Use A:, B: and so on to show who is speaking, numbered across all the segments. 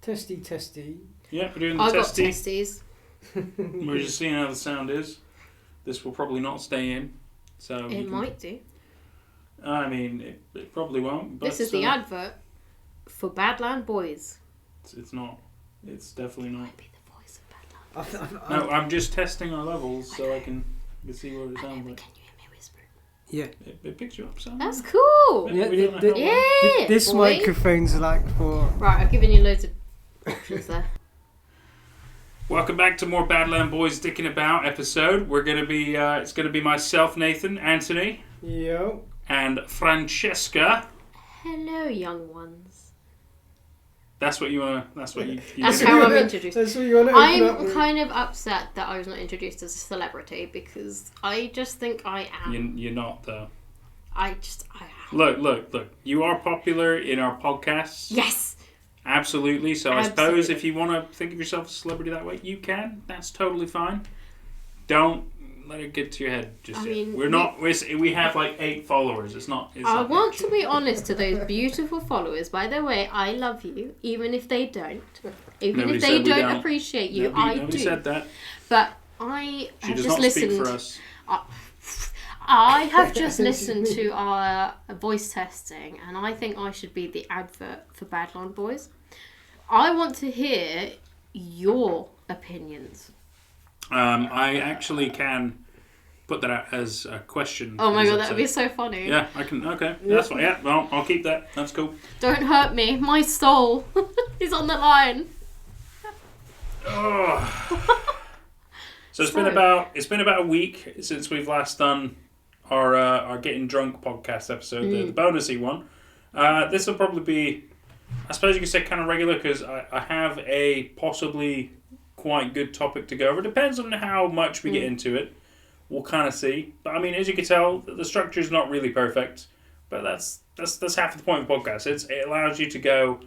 A: Testy.
B: Yeah, we're doing the
C: I got
B: testy.
C: testes.
B: We're just seeing how the sound is. This will probably not stay in. So
C: It might do.
B: I mean, it probably won't. But,
C: This is the advert for Badland Boys.
B: It's not. It's definitely not.
C: Might be the voice of Badland.
B: No, I'm just testing our levels so I can see what it sounds like.
C: Can you hear me whisper?
A: Yeah.
B: It picks you up, so.
C: That's cool.
A: Yeah,
B: We don't know how well.
A: This
C: boy.
A: microphone's like for...
C: Right, I've given you loads of options there.
B: Welcome back to more Badland Boys Dicking About episode. We're gonna be it's gonna be myself, Nathan, Anthony,
A: Yo.
B: and Francesca.
C: Hello, young ones.
B: That's what you wanna. That's what you.
C: That's how I'm introduced.
A: That's what you want to open up
C: I'm
A: with.
C: kind of upset that I was not introduced as a celebrity because I just think I am.
B: You're not though.
C: I am.
B: Look. You are popular in our podcasts.
C: Yes.
B: Absolutely. So I suppose
C: Absolutely.
B: if you want to think of yourself as a celebrity that way, you can. That's totally fine. Don't let it get to your head just yet.
C: mean,
B: We're not. We have like 8 followers. It's not.
C: I want to be honest to those beautiful followers. By the way, I love you, even if they don't. Even
B: Nobody
C: if they
B: said we
C: don't
B: don't.
C: appreciate you,
B: Nobody
C: I do.
B: said that.
C: But I
B: She
C: have
B: does
C: just
B: not speak
C: listened.
B: for us.
C: I have just listened to our voice testing, and I think I should be the advert for Badland Boys. I want to hear your opinions.
B: I actually can put that out as a question.
C: Oh my
B: Is
C: god,
B: that
C: that would be so funny.
B: Yeah, I can. Okay, that's fine. Yeah, well, I'll keep that. That's cool.
C: Don't hurt me. My soul is on the line.
B: Oh. So it's been about a week since we've last done our Getting Drunk podcast episode, the bonusy one. This will probably be, I suppose you could say, kind of regular because I have a possibly quite good topic to go over. Depends on how much we get into it. We'll kind of see. But I mean, as you can tell, the structure is not really perfect. But that's half the point of podcasts. It allows you to go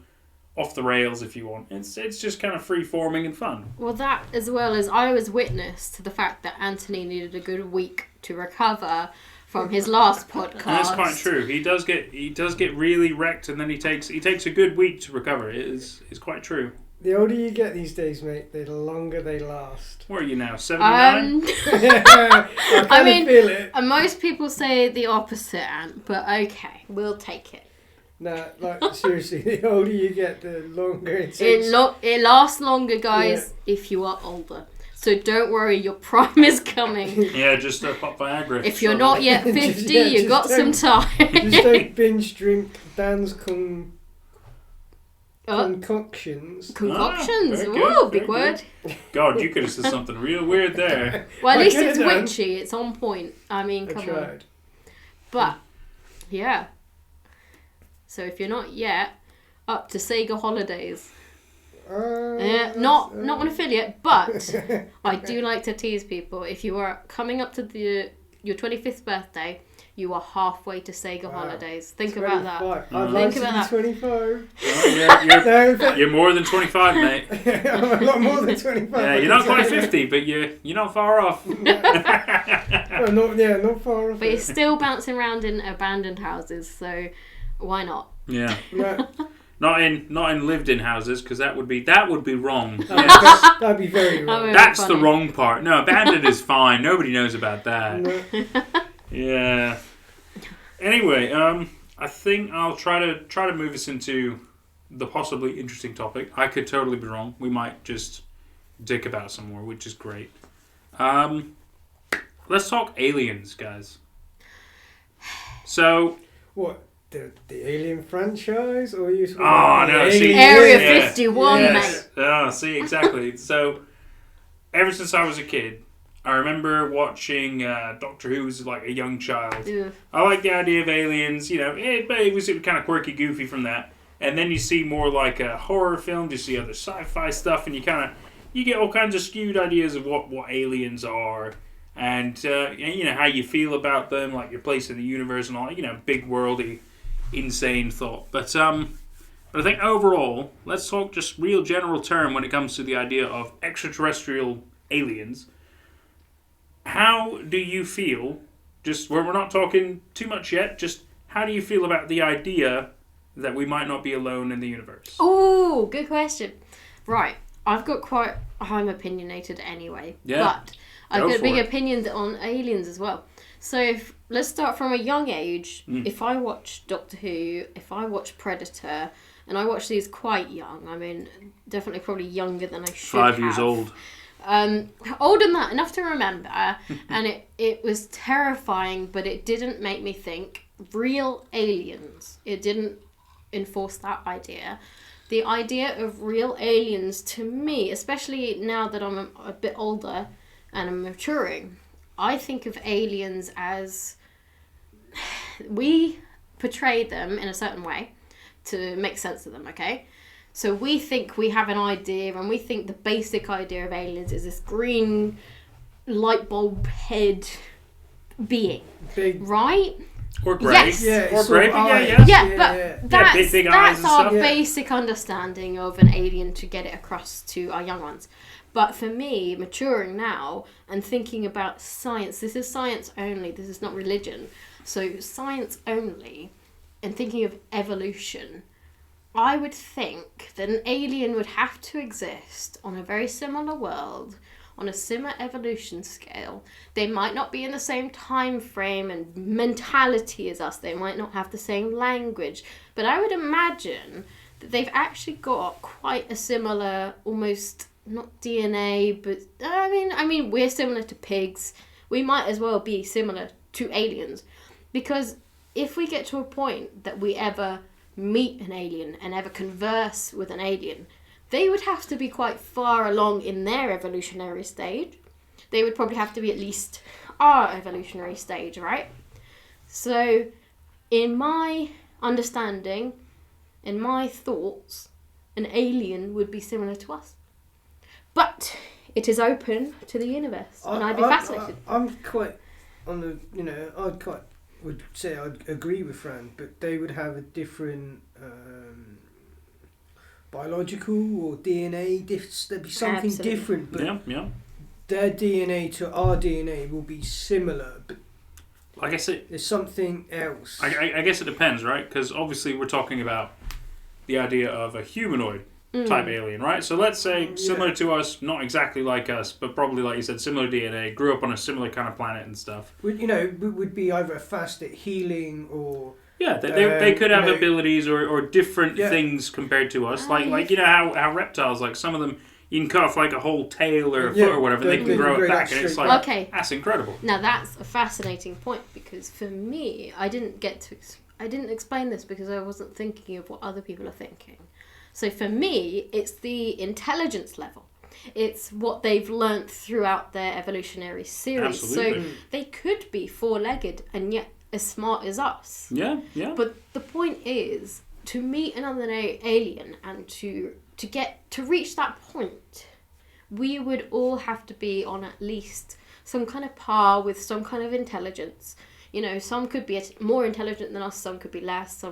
B: off the rails if you want. It's just kind of free forming and fun.
C: Well, that as well as I was witness to the fact that Anthony needed a good week to recover from his last podcast.
B: And that's quite true. He does get really wrecked, and then he takes a good week to recover. It's quite true.
A: The older you get these days, mate, the longer they last.
B: Where are you now? 79?
A: I mean, feel it.
C: Most people say the opposite, Ant, but okay, we'll take it.
A: No, like seriously, the older you get, the longer it takes.
C: It lasts longer, guys, if you are older. So don't worry, your prime is coming.
B: Yeah, just pop Viagra.
C: If you're not yet 50, you got some time.
A: Just don't binge drink Dan's concoctions.
C: Concoctions.
B: very
C: Ooh,
B: good,
C: big
B: very
C: word.
B: God, you could have said something real weird there.
C: Well, at
A: I
C: least
A: could've
C: it's
A: done.
C: witchy. It's on point. I mean,
A: I
C: come on.
A: tried.
C: But, yeah. So if you're not yet up to Sega Holidays, not an affiliate, but I do like to tease people. If you are coming up to your 25th birthday, you are halfway to Sega Holidays. Think about that.
A: I'd
B: Think
A: like to
C: about
A: be
C: that.
A: 25.
B: Oh, you're more than 25, mate.
A: I'm a lot more than 25.
B: Yeah, you're not quite 50, but you're not far off.
A: Not far off.
C: But you're still bouncing around in abandoned houses, so why not?
B: Yeah.
A: No,
B: Not in lived-in houses, because that would be wrong.
A: that'd be very wrong.
B: That's the
C: funny.
B: wrong part. No, abandoned is fine. Nobody knows about that.
A: No.
B: Yeah. Anyway, I think I'll try to move us into the possibly interesting topic. I could totally be wrong. We might just dick about some more, which is great. Let's talk aliens, guys. So,
A: What? The Alien franchise? Or are you talking
B: Oh,
A: about
B: no,
A: the
B: see-
C: Area
B: Yeah.
C: 51,
B: yes.
C: mate.
B: Oh, see, exactly. So, ever since I was a kid, I remember watching Doctor Who as like a young child.
C: Ugh.
B: I like the idea of aliens, it was kind of quirky, goofy from that. And then you see more like horror films, you see other sci-fi stuff, and you get all kinds of skewed ideas of what aliens are. And, how you feel about them, like your place in the universe and all, big worldy, insane thought. But I think overall, let's talk just real general term when it comes to the idea of extraterrestrial aliens. How do you feel, just where we're not talking too much yet, just how do you feel about the idea that we might not be alone in the universe?
C: Oh, good question. Right. I'm opinionated anyway.
B: Yeah.
C: But I've
B: Go
C: got
B: for
C: big
B: it.
C: opinions on aliens as well. So let's start from a young age. If I watch Doctor Who, if I watch Predator, and I watch these quite young, I mean, definitely probably younger than I should
B: 5
C: have.
B: years old.
C: Older than that, enough to remember. And it was terrifying, but it didn't make me think real aliens. It didn't enforce that idea. The idea of real aliens, to me, especially now that I'm a bit older and I'm maturing, I think of aliens as we portray them in a certain way to make sense of them, okay? So we think we have an idea, and we think the basic idea of aliens is this green light bulb head being,
A: Big.
C: right?
B: Or grey.
C: Yes.
A: Yeah,
B: Or
A: it's
B: grey,
A: sort of
B: yeah,
A: eyes.
B: yeah.
C: Yeah, but
A: yeah.
C: that's,
B: big eyes
C: that's
B: and
C: our
B: stuff.
A: Yeah.
C: basic understanding of an alien to get it across to our young ones. But for me, maturing now and thinking about science, this is science only, this is not religion. So science only, and thinking of evolution, I would think that an alien would have to exist on a very similar world, on a similar evolution scale. They might not be in the same time frame and mentality as us. They might not have the same language. But I would imagine that they've actually got quite a similar, almost, not DNA, but I mean, we're similar to pigs. We might as well be similar to aliens. Because if we get to a point that we ever meet an alien and ever converse with an alien, they would have to be quite far along in their evolutionary stage. They would probably have to be at least our evolutionary stage, right? So, in my understanding, in my thoughts, an alien would be similar to us. But it is open to the universe, and I'd be fascinated.
A: I'm quite on the, would say I'd agree with Fran, but they would have a different biological or DNA. There'd be something
C: Absolutely.
A: different, but
B: Yeah.
A: their DNA to our DNA will be similar, but
B: I guess
A: there's something else.
B: I guess it depends, right? Because obviously we're talking about the idea of a humanoid type alien, right? So let's say similar to us, not exactly like us, but probably, like you said, similar DNA, grew up on a similar kind of planet and stuff.
A: Would be either fast at healing or...
B: Yeah, they could have
A: you know,
B: abilities or different things compared to us. Like you know how reptiles, like some of them, you can cut off like a whole tail or a foot or whatever, they can grow it back, and it's like,
C: okay,
B: that's incredible.
C: Now that's a fascinating point, because for me, I didn't explain this because I wasn't thinking of what other people are thinking. So for me, it's the intelligence level. It's what they've learnt throughout their evolutionary series.
B: Absolutely.
C: So they could be four-legged and yet as smart as us.
B: Yeah.
C: But the point is, to meet another alien and to reach that point, we would all have to be on at least some kind of par with some kind of intelligence. You know, some could be more intelligent than us, some could be less,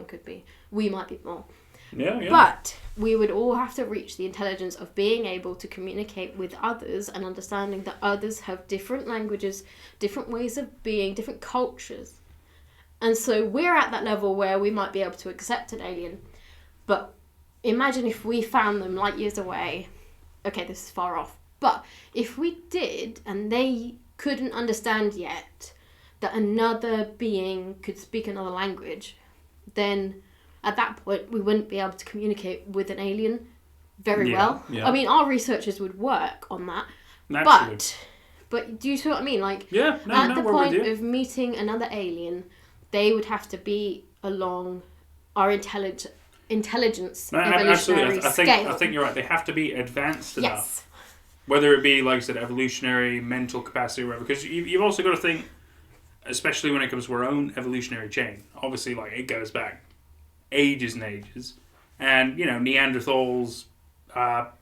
C: we might be more.
B: Yeah.
C: But we would all have to reach the intelligence of being able to communicate with others and understanding that others have different languages, different ways of being, different cultures. And so we're at that level where we might be able to accept an alien. But imagine if we found them light years away. Okay, this is far off. But if we did, and they couldn't understand yet that another being could speak another language, then at that point we wouldn't be able to communicate with an alien very well.
B: Yeah.
C: I mean, our researchers would work on that.
B: Naturally.
C: But do you see what I mean? Like,
B: at
C: the point of meeting another alien, they would have to be along our intelligence evolutionary scale.
B: I think you're right. They have to be advanced enough.
C: Yes.
B: Whether it be, like I said, evolutionary, mental capacity, or whatever. Because you've also got to think, especially when it comes to our own evolutionary chain. Obviously, like, it goes back ages and ages. And, you know, Neanderthals,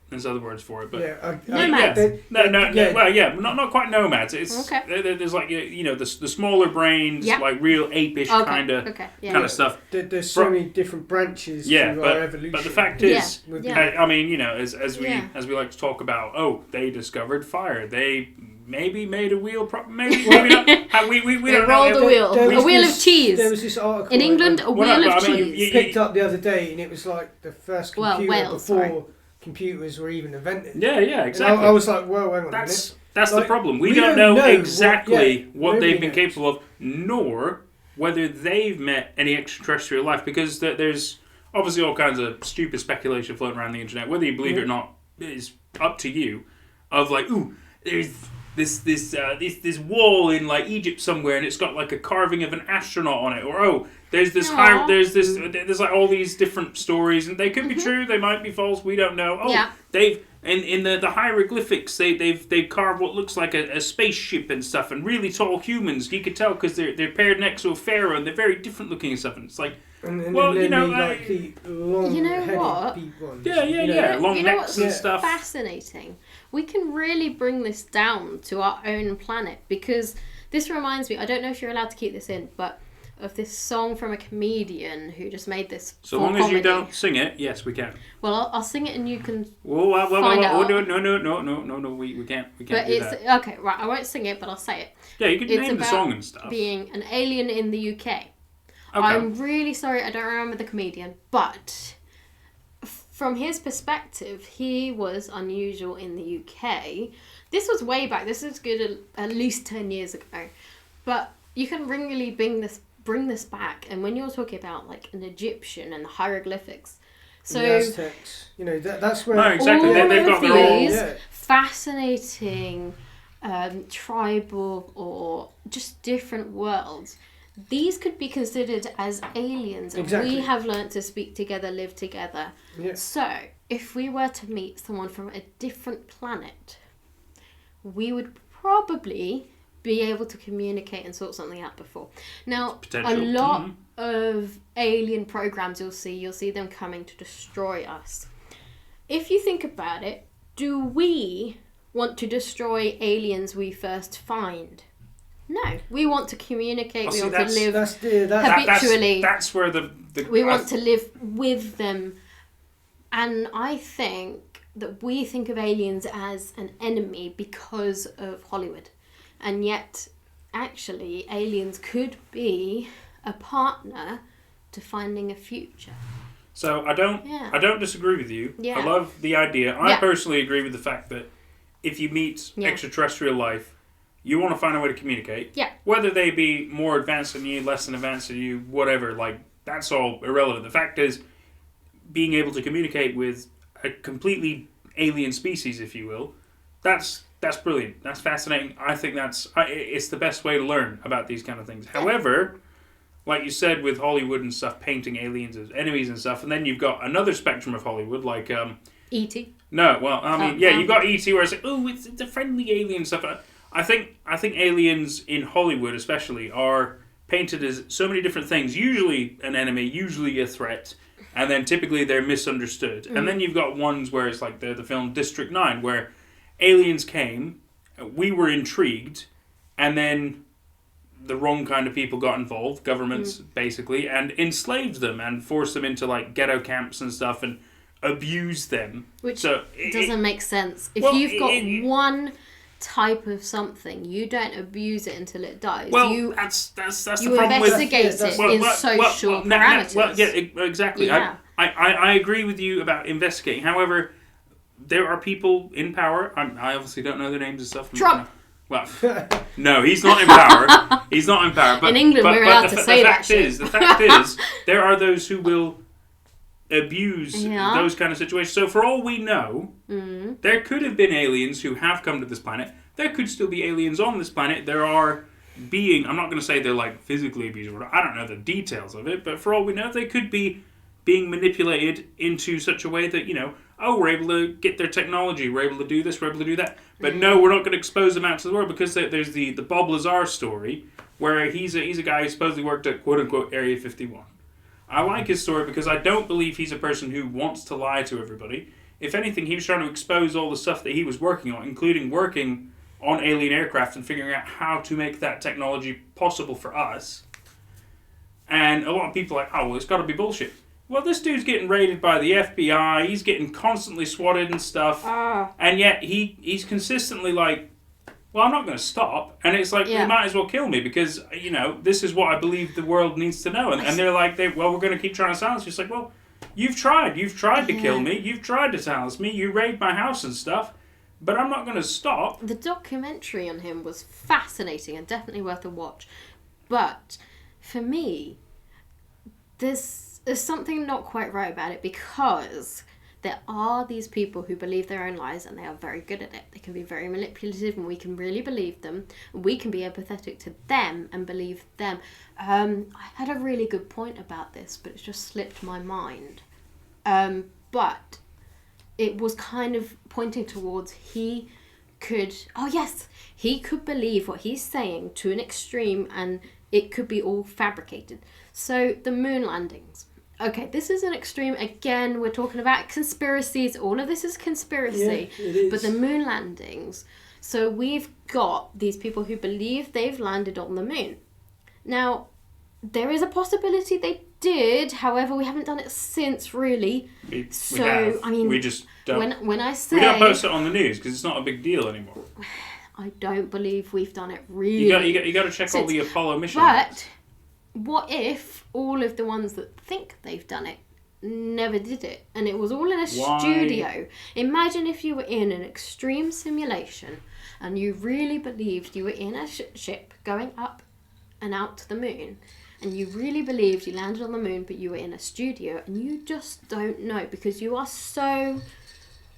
B: there's other words for it, but...
C: Nomads.
B: Not quite nomads. It's
C: okay.
B: There's like, you know, the smaller brains, like real ape-ish kind of stuff.
A: There's so many different branches to our evolution.
B: But the fact is,
C: Yeah.
B: I mean, you know, as we like to talk about, they discovered fire. They maybe made a wheel. Maybe not. We don't know.
C: Rolled a wheel. A wheel of cheese.
A: There was this article
C: in England. A wheel of cheese.
A: Picked up the other day, and it was like the first computer computers were even invented.
B: Yeah, exactly.
A: I was like, well, hang on a minute.
B: That's
A: like,
B: the problem. We don't know exactly what they've been
A: knows.
B: capable of, nor whether they've met any extraterrestrial life, because there's obviously all kinds of stupid speculation floating around the internet. Whether you believe it or not is up to you. Of like, ooh, there's this wall in like Egypt somewhere, and it's got like a carving of an astronaut on it, or there's this there's like all these different stories, and they could be true, they might be false, we don't know. They've in the hieroglyphics they've carved what looks like a spaceship and stuff, and really tall humans. You could tell because they're paired next to a pharaoh, and they're very different looking and stuff. And it's like, well,
A: like the long
C: what?
A: ones.
B: Long necks and stuff.
C: Fascinating. We can really bring this down to our own planet, because this reminds me, I don't know if you're allowed to keep this in, but of this song from a comedian who just made this.
B: So long as you don't sing it, yes, we can.
C: Well, I'll sing it and you can
B: find out. No, we can't do that.
C: Okay, right, I won't sing it, but I'll say it.
B: Yeah, you can name the song and stuff.
C: Being an alien in the UK. Okay. I'm really sorry, I don't remember the comedian, but from his perspective, he was unusual in the UK. This was way back. This is good at least 10 years ago. But you can really bring this back. And when you're talking about like an Egyptian and the hieroglyphics, so
A: the Aztecs, that's where.
B: No, exactly. They've got their own
C: fascinating tribal or just different worlds. These could be considered as aliens, and we have learnt to speak together, live together.
A: Yeah.
C: So, if we were to meet someone from a different planet, we would probably be able to communicate and sort something out before. Now, a lot of alien programs you'll see them coming to destroy us. If you think about it, do we want to destroy aliens we first find? No, we want to communicate. We want to live habitually.
B: That's where
C: we want to live with them, and I think that we think of aliens as an enemy because of Hollywood, and yet, actually, aliens could be a partner to finding a future.
B: So I don't disagree with you.
C: Yeah.
B: I love the idea. I personally agree with the fact that if you meet extraterrestrial life, you want to find a way to communicate.
C: Yeah.
B: Whether they be more advanced than you, less than advanced than you, whatever, like, that's all irrelevant. The fact is, being able to communicate with a completely alien species, if you will, that's brilliant. That's fascinating. I think it's the best way to learn about these kind of things. However, like you said with Hollywood and stuff, painting aliens as enemies and stuff, and then you've got another spectrum of Hollywood, like...
C: E.T.
B: No, well, I mean, you've got E.T. where it's like, it's a friendly alien stuff. I think aliens in Hollywood especially are painted as so many different things. Usually an enemy, usually a threat, and then typically they're misunderstood. And then you've got ones where it's like the film District 9, where aliens came, we were intrigued, and then the wrong kind of people got involved, governments basically, and enslaved them and forced them into like ghetto camps and stuff and abused them.
C: Which doesn't make sense. If you've got one type of something, you don't abuse it until it dies.
B: Well, that's the
C: you
B: problem
C: investigate it in social parameters.
B: Exactly.
C: Yeah.
B: I agree with you about investigating. However, there are people in power. I obviously don't know their names and stuff.
C: Trump.
B: Well, no, he's not in power. He's not in power. But,
C: in England, we're allowed to say that shit.
B: The fact is, there are those who will abuse those kind of situations. So for all we know, there could have been aliens who have come to this planet. There could still be aliens on this planet. There are I'm not going to say they're like physically abused. I don't know the details of it, but for all we know, they could be being manipulated into such a way that, we're able to get their technology, we're able to do this, we're able to do that. But no, we're not going to expose them out to the world, because there's the Bob Lazar story, where he's a guy who supposedly worked at quote-unquote Area 51. I like his story because I don't believe he's a person who wants to lie to everybody. If anything, he was trying to expose all the stuff that he was working on, including working on alien aircraft and figuring out how to make that technology possible for us. And a lot of people are like, it's got to be bullshit. Well, this dude's getting raided by the FBI, he's getting constantly swatted and stuff, and yet he's consistently like, well, I'm not going to stop. And it's like, you might as well kill me, because, this is what I believe the world needs to know. And they're like, we're going to keep trying to silence you. It's like, well, You've tried to kill me, you've tried to silence me, you raid my house and stuff, but I'm not going to stop.
C: The documentary on him was fascinating and definitely worth a watch. But for me, there's something not quite right about it, because there are these people who believe their own lies, and they are very good at it. They can be very manipulative, and we can really believe them. We can be empathetic to them and believe them. I had a really good point about this, but it's just slipped my mind. But it was kind of pointing towards he could believe what he's saying to an extreme, and it could be all fabricated. So the moon landings. Okay, this is an extreme. Again, we're talking about conspiracies. All of this is conspiracy.
A: Yeah, it is.
C: But the moon landings. So we've got these people who believe they've landed on the moon. Now, there is a possibility they did. However, we haven't done it since, really.
B: We have.
C: I mean,
B: we just don't.
C: When I say,
B: we don't post it on the news because it's not a big deal anymore.
C: I don't believe we've done it really.
B: You got to check all the Apollo missions.
C: But what if all of the ones that think they've done it never did it, and it was all in a studio? Imagine if you were in an extreme simulation and you really believed you were in a ship going up and out to the moon, and you really believed you landed on the moon, but you were in a studio and you just don't know because you are so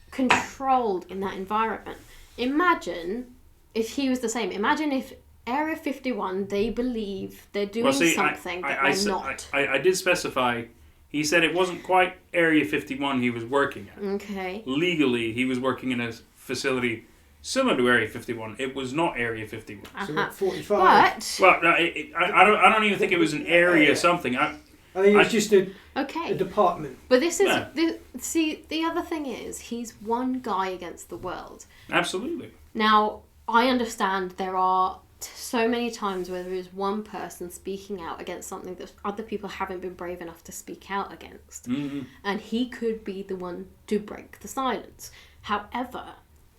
C: controlled in that environment. Imagine if he was the same. Imagine if Area 51, they believe they're doing something that they're not.
B: I did specify, he said it wasn't quite Area 51 he was working at.
C: Okay.
B: Legally, he was working in a facility similar to Area 51. It was not Area 51.
A: So what, 45?
C: But...
B: Well, no, I don't even think it was an area something.
A: I think it was just a department.
C: But this is... Yeah. See, the other thing is, he's one guy against the world.
B: Absolutely.
C: Now, I understand there are so many times where there is one person speaking out against something that other people haven't been brave enough to speak out against.
B: Mm-hmm.
C: And he could be the one to break the silence. However,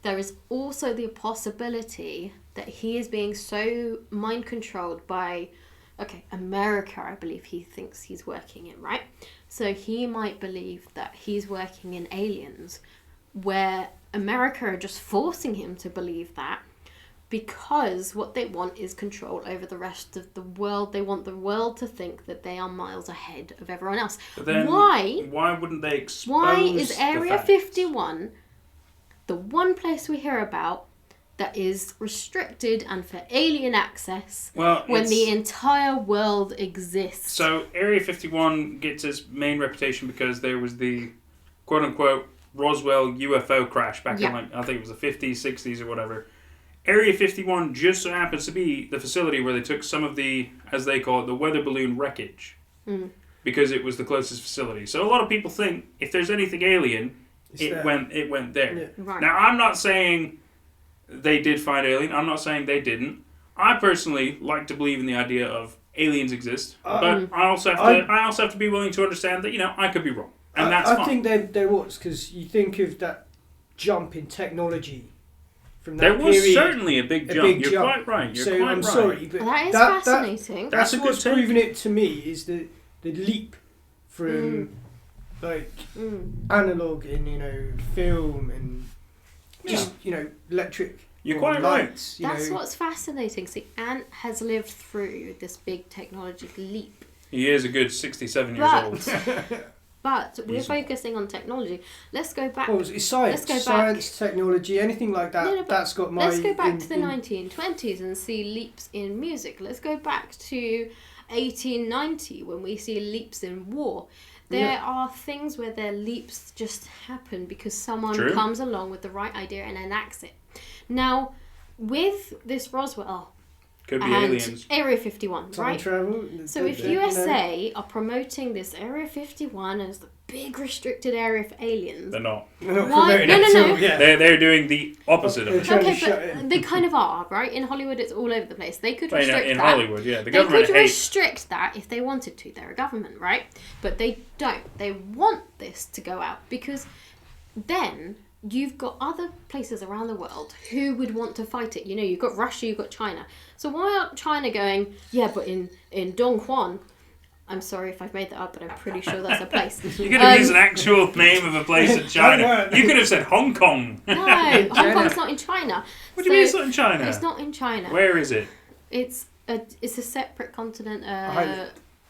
C: there is also the possibility that he is being so mind controlled by, America, I believe he thinks he's working in, right? So he might believe that he's working in aliens, where America are just forcing him to believe that, because what they want is control over the rest of the world. They want the world to think that they are miles ahead of everyone else.
B: But then why wouldn't they expose
C: Why is Area
B: the
C: 51 the one place we hear about that is restricted and for alien access when the entire world exists?
B: So Area 51 gets its main reputation because there was the quote-unquote Roswell UFO crash back in, I think it was the 50s, 60s or whatever. Area 51 just so happens to be the facility where they took some of the, as they call it, the weather balloon wreckage. Because it was the closest facility. So a lot of people think if there's anything alien, it went there.
A: Yeah.
C: Right.
B: Now, I'm not saying they did find alien. I'm not saying they didn't. I personally like to believe in the idea of aliens exist. But I also have to be willing to understand that, I could be wrong. And that's fine.
A: I think there was, because you think of that jump in technology. From that
B: there was
A: period,
B: certainly a big jump. You're quite right.
A: I'm sorry, but
C: that is fascinating.
A: That's what's proven it to me, is the leap from analog in film and just electric.
B: You're quite
A: lights,
B: right.
C: That's what's fascinating. See, Ant has lived through this big technological leap.
B: He is a good 67 years old.
C: But we're focusing on technology. Let's go back.
A: Well, it's science. Science, technology, anything like that.
C: No,
A: that's got my...
C: Let's go back to the 1920s and see leaps in music. Let's go back to 1890 when we see leaps in war. There are things where their leaps just happen because someone comes along with the right idea and enacts it. Now, with this Roswell...
B: Could be
C: and
B: aliens.
C: Area 51,
A: Time
C: right?
A: travel.
C: So if USA are promoting this Area 51 as the big restricted area for aliens...
B: They're not.
C: Why? No.
A: Yeah.
B: They're doing the opposite of it.
C: Okay, but they kind of are, right? In Hollywood, it's all over the place. They could restrict
B: in
C: that.
B: Hollywood, yeah. The government
C: They could restrict that if they wanted to. They're a government, right? But they don't. They want this to go out because then... you've got other places around the world who would want to fight it. You've got Russia, you've got China. So why aren't China going, but in Dongguan, I'm sorry if I've made that up, but I'm pretty sure that's a place.
B: You could have used an actual name of a place in China. You could have said Hong Kong.
C: No, Hong Kong's not in China.
B: What do you mean it's not in China?
C: It's not in China.
B: Where is it?
C: It's a separate continent.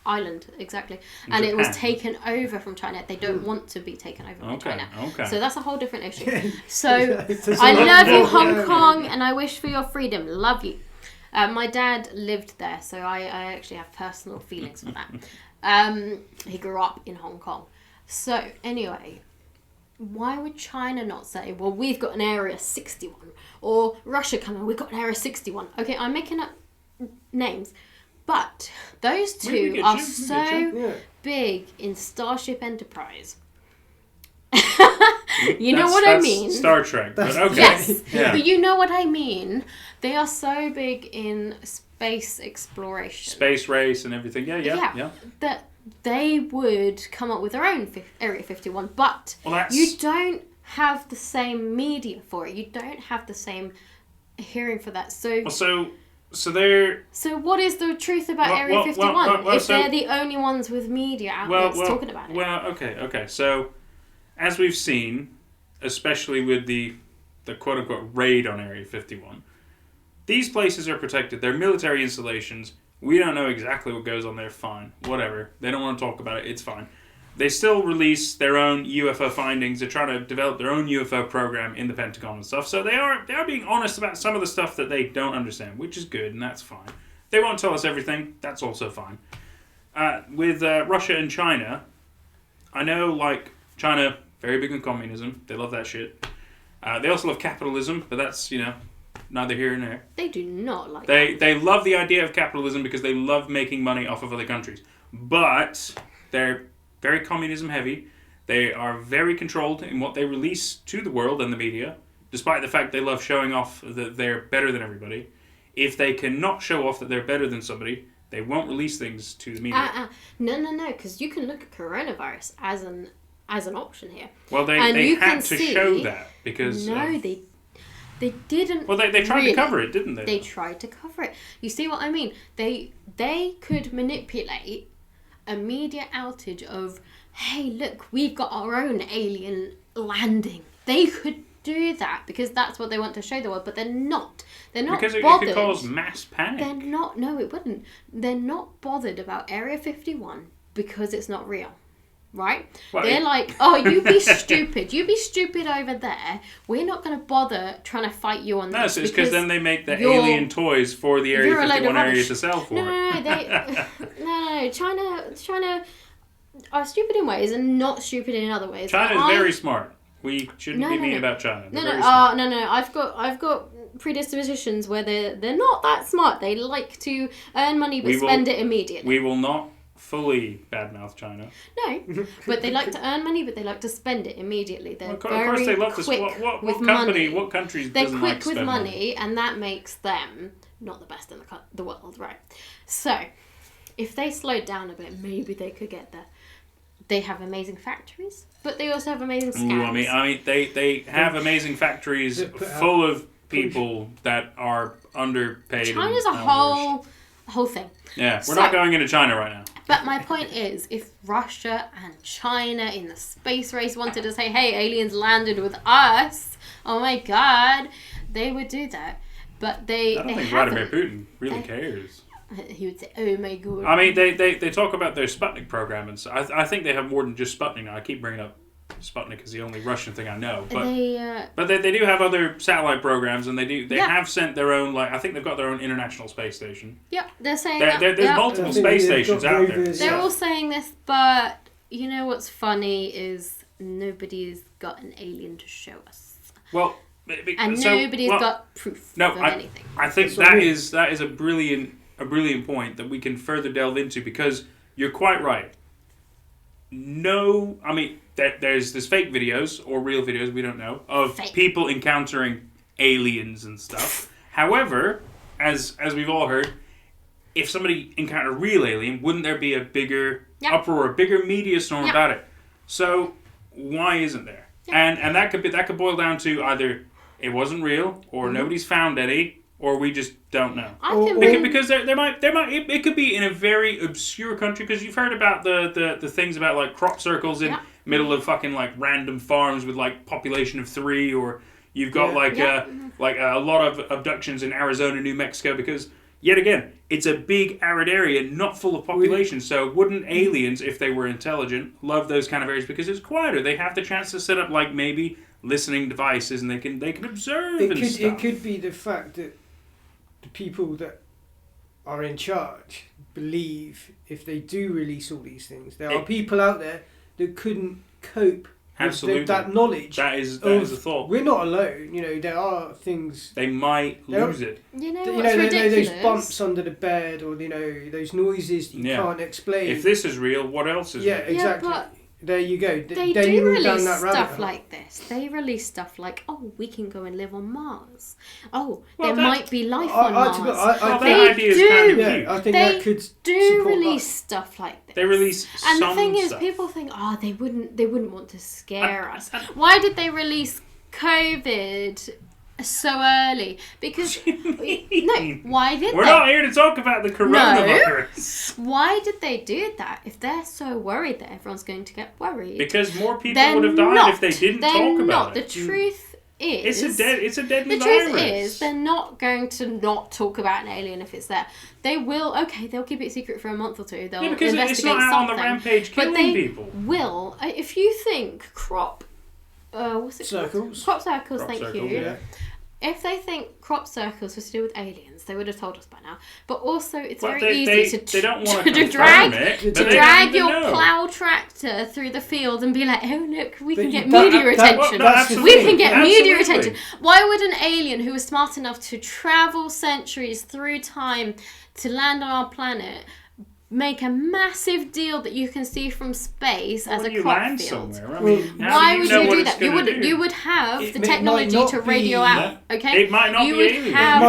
C: Island, exactly.
B: In
C: and
B: Japan.
C: It was taken over from China. They don't want to be taken over from China.
B: Okay.
C: So that's a whole different issue. So I love you, Hong Kong, and I wish for your freedom. Love you. My dad lived there, so I actually have personal feelings for that. He grew up in Hong Kong. So anyway, why would China not say, well, we've got an Area 61, or Russia coming, we've got an Area 61. Okay, I'm making up names. But those two are so big in Starship Enterprise. You know what I mean?
B: Star Trek, but okay.
C: Yes,
B: yeah.
C: But you know what I mean. They are so big in space exploration.
B: Space race and everything. Yeah.
C: That they would come up with their own Area 51, but you don't have the same media for it. You don't have the same hearing for that. So what is the truth about Area 51 if they're the only ones with media outlets talking about it?
B: Well, okay. So, as we've seen, especially with the quote-unquote raid on Area 51, these places are protected. They're military installations. We don't know exactly what goes on there. Fine. Whatever. They don't want to talk about it. It's fine. They still release their own UFO findings. They're trying to develop their own UFO program in the Pentagon and stuff. So they are being honest about some of the stuff that they don't understand, which is good, and that's fine. They won't tell us everything. That's also fine. With Russia and China, I know, like, China, very big on communism. They love that shit. They also love capitalism, but that's, neither here nor there.
C: They do not like
B: that. They love the idea of capitalism because they love making money off of other countries. But they're very communism heavy. They are very controlled in what they release to the world and the media, despite the fact they love showing off that they're better than everybody. If they cannot show off that they're better than somebody, they won't release things to the media.
C: No, because you can look at coronavirus as an option here.
B: Well, they had to show that because...
C: No, they didn't.
B: Well, they tried to cover it, didn't they?
C: They tried to cover it. You see what I mean? They could manipulate a media outage of, hey, look, we've got our own alien landing. They could do that because that's what they want to show the world, but they're not. They're not
B: because
C: bothered.
B: It could cause mass panic.
C: They're not. No, it wouldn't. They're not bothered about Area 51 because it's not real. Right? Well, they're like, oh, you be stupid. You be stupid over there. We're not going to bother trying to fight you on this.
B: No, so it's because then they make the alien toys for the Area 51 area to sell for.
C: No. China are stupid in ways and not stupid in other ways.
B: China is very smart. We shouldn't be mean about China.
C: No. I've got predispositions where they're not that smart. They like to earn money but spend it immediately.
B: We will not fully badmouth China.
C: No, but they like to earn money, but they like to spend it immediately. They're
B: of course they love
C: quick
B: to. What
C: with
B: company?
C: money.
B: What countries?
C: They're
B: doesn't
C: quick
B: like to
C: with
B: spend
C: money, and that makes them not the best in the world, right? So, if they slowed down a bit, maybe they could get there. They have amazing factories, but they also have amazing scams.
B: I mean, they have amazing factories full of people that are underpaid.
C: China's a whole thing.
B: Yeah, we're not going into China right now.
C: But my point is, if Russia and China in the space race wanted to say, hey, aliens landed with us, oh my god, they would do that. But I don't think
B: Vladimir Putin really cares.
C: He would say, oh my god.
B: I mean, they talk about their Sputnik program, and so I think they have more than just Sputnik now. I keep bringing up Sputnik is the only Russian thing I know, but they do have other satellite programs, and they have sent their own, like, I think they've got their own international space station.
C: Yep, they're saying
B: there's multiple space stations out there.
C: They're all saying this, but you know what's funny is nobody's got an alien to show us.
B: Well,
C: nobody's got proof of anything.
B: I think that is a brilliant point that we can further delve into, because you're quite right. No, I mean, there's fake videos or real videos, we don't know, of people encountering aliens and stuff. However, as we've all heard, if somebody encountered a real alien, wouldn't there be a bigger uproar, a bigger media storm about it? So why isn't there? And that could boil down to either it wasn't real, or nobody's found any, or we just don't know. Because it could be in a very obscure country, because you've heard about the things about like crop circles in middle of fucking like random farms with like population of 3, or you've got like a lot of abductions in Arizona, New Mexico, because yet again it's a big arid area not full of population. So wouldn't aliens, if they were intelligent, love those kind of areas because it's quieter? They have the chance to set up like maybe listening devices and they can observe stuff.
A: It could be the fact that the people that are in charge believe if they do release all these things, there are people out there that couldn't cope with that knowledge.
B: That is a thought.
A: We're not alone. You know, there are things.
B: They might lose it.
C: You know what's ridiculous?
A: Those bumps under the bed, or those noises you can't explain.
B: If this is real, what else is real?
A: Yeah, exactly. But there you go.
C: They do release stuff like this. They release stuff like, oh, we can go and live on Mars. Oh, there might be life on Mars.
B: That idea is kind of cute.
A: I think that could
C: do release stuff like this.
B: They release
C: and
B: some
C: the thing is,
B: stuff.
C: people think, oh, they wouldn't want to scare us. Why did they release COVID so early? Because why did
B: We're not here to talk about the coronavirus.
C: No. Why did they do that? If they're so worried that everyone's going to get worried,
B: because more people would have died if they didn't talk about it.
C: The truth is,
B: it's a deadly
C: virus. The truth is, they're not going to not talk about an alien if it's there. They will. Okay, they'll keep it secret for a month or two. They'll
B: because
C: investigate
B: it's not out
C: something,
B: on the rampage killing
C: but they
B: people.
C: Will. If you think crop
A: circles.
C: Crop circles. Thank you.
A: Yeah.
C: If they think crop circles was to do with aliens, they would have told us by now. But also, it's very
B: they
C: easy
B: don't want
C: to drag your
B: know.
C: plough tractor through the field and be like, oh look, we can get
A: that-
C: media
A: that-
C: attention.
A: absolutely.
C: We can get media
B: Absolutely.
C: attention. Why would an alien who is smart enough to travel centuries through time to land on our planet make a massive deal that you can see from space as a crop field?
B: Somewhere. I mean,
C: why would you do that? You would have the technology to radio out. Okay,
B: it might not
C: you
B: be
C: would
B: alien.
C: have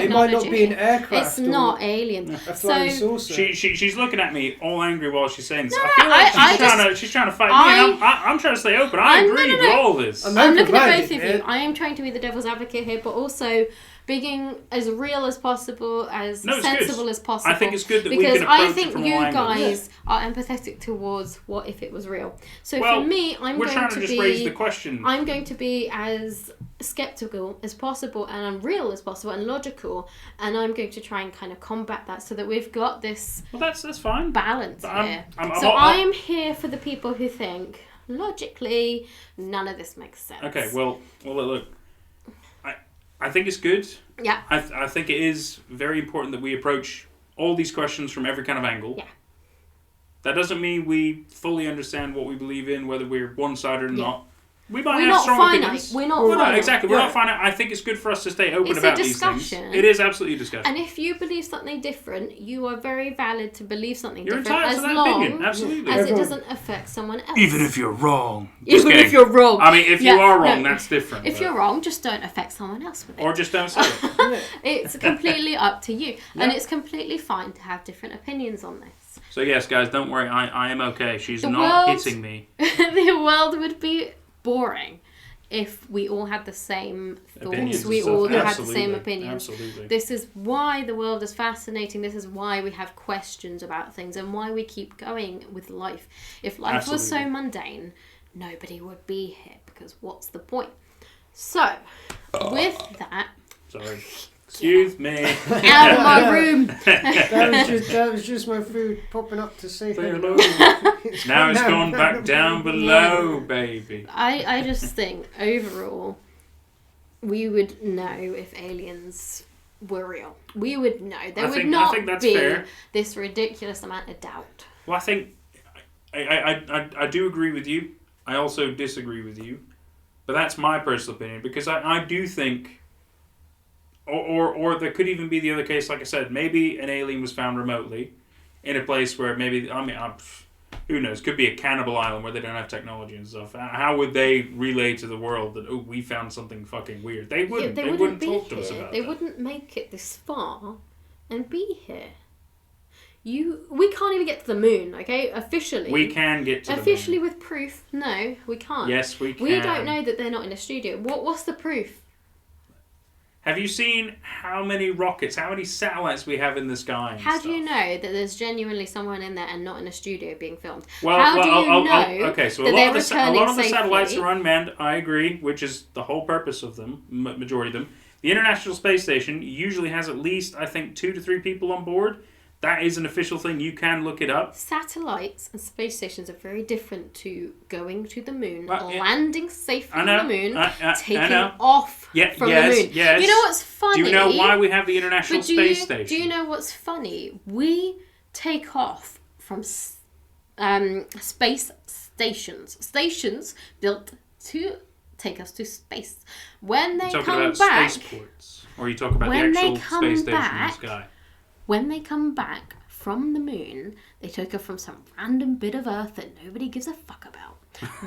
A: it might not be an aircraft.
C: It's not alien.
A: A flying saucer.
B: She's looking at me all angry while she's saying this.
C: No,
B: I feel like she's trying to fight me. And I'm trying to stay open. I agree with all this.
C: I'm looking at both of you. I am trying to be the devil's advocate here, but also being as real as possible, as sensible as possible.
B: I think it's good that
C: because
B: we can approach
C: I think
B: it from
C: you
B: all angles.
C: guys are empathetic towards what if it was real. So
B: well,
C: for me,
B: we're trying to just raise the question.
C: I'm going to be as skeptical as possible and unreal as possible and logical, and I'm going to try and kind of combat that so that we've got this
B: that's fine.
C: balance here.
B: I'm
C: I'm here for the people who think logically none of this makes sense.
B: Okay, well look. I think it's good.
C: Yeah.
B: I think it is very important that we approach all these questions from every kind of angle.
C: Yeah.
B: That doesn't mean we fully understand what we believe in, whether we're one-sided or not. We might
C: We're
B: have
C: not
B: strong
C: finite.
B: opinions.
C: We're not finite.
B: Exactly. We're not finite. I think it's good for us to stay open
C: It's
B: about
C: a
B: these things.
C: discussion.
B: It is absolutely a discussion.
C: And if you believe something different, you are very valid to believe something
B: You're
C: different
B: entitled
C: as
B: to that
C: long
B: opinion. Absolutely.
C: as it doesn't affect someone else.
B: Even if you're wrong.
C: Even if you're wrong.
B: I mean, if you are wrong, that's different.
C: If you're wrong, just don't affect someone else with it.
B: Or just don't say it.
C: It's completely up to you. And it's completely fine to have different opinions on this.
B: So yes, guys, don't worry. I am okay. She's not hitting me.
C: The world would be boring if we all had the same thoughts,
B: Opinions
C: we
B: and
C: all
B: stuff.
C: had the same opinions.
B: Absolutely.
C: This is why the world is fascinating. This is why we have questions about things and why we keep going with life. If life was so mundane, nobody would be here because what's the point? So, with that...
B: Sorry. Excuse me.
C: Out of my room.
A: That was just my food popping up to say hello.
B: Now it's gone back down below, baby.
C: I just think overall we would know if aliens were real. We would know. There would not be
B: fair.
C: This ridiculous amount of doubt.
B: Well, I think I do agree with you. I also disagree with you. But that's my personal opinion because I do think Or there could even be the other case, like I said, maybe an alien was found remotely in a place where maybe, who knows, could be a cannibal island where they don't have technology and stuff. How would they relay to the world that, we found something fucking weird? They wouldn't. They wouldn't talk to us about
C: They wouldn't make it this far and be here. We can't even get to the moon, okay? Officially.
B: We can get to the moon.
C: Officially with proof, no, we can't.
B: Yes, we can.
C: We don't know that they're not in a studio. What's the proof?
B: Have you seen how many rockets, how many satellites we have in the sky? And
C: How
B: stuff?
C: do you know that there's genuinely someone in there and not in a studio being filmed?
B: Well,
C: How do you know
B: okay, so
C: that
B: a
C: they're
B: lot of the
C: returning
B: satellites
C: safely?
B: are unmanned. I agree, which is the whole purpose of them. Majority of them. The International Space Station usually has at least, I think, 2 to 3 people on board. That is an official thing. You can look it up.
C: Satellites and space stations are very different to going to the moon,
B: Well, yeah.
C: landing safely
B: I
C: on
B: know.
C: the moon,
B: I
C: taking
B: know.
C: off from
B: Yes,
C: the moon.
B: yes.
C: You know what's funny?
B: Do you know why we have the International
C: But
B: Space Station?
C: Do you know what's funny? We take off from space stations built to take us to space. When they
B: You're talking
C: come
B: about
C: back,
B: spaceports, or you talk about
C: when
B: the
C: they
B: actual
C: come
B: space station
C: back-
B: in the sky?
C: when they come back from the moon, they take off from some random bit of Earth that nobody gives a fuck about,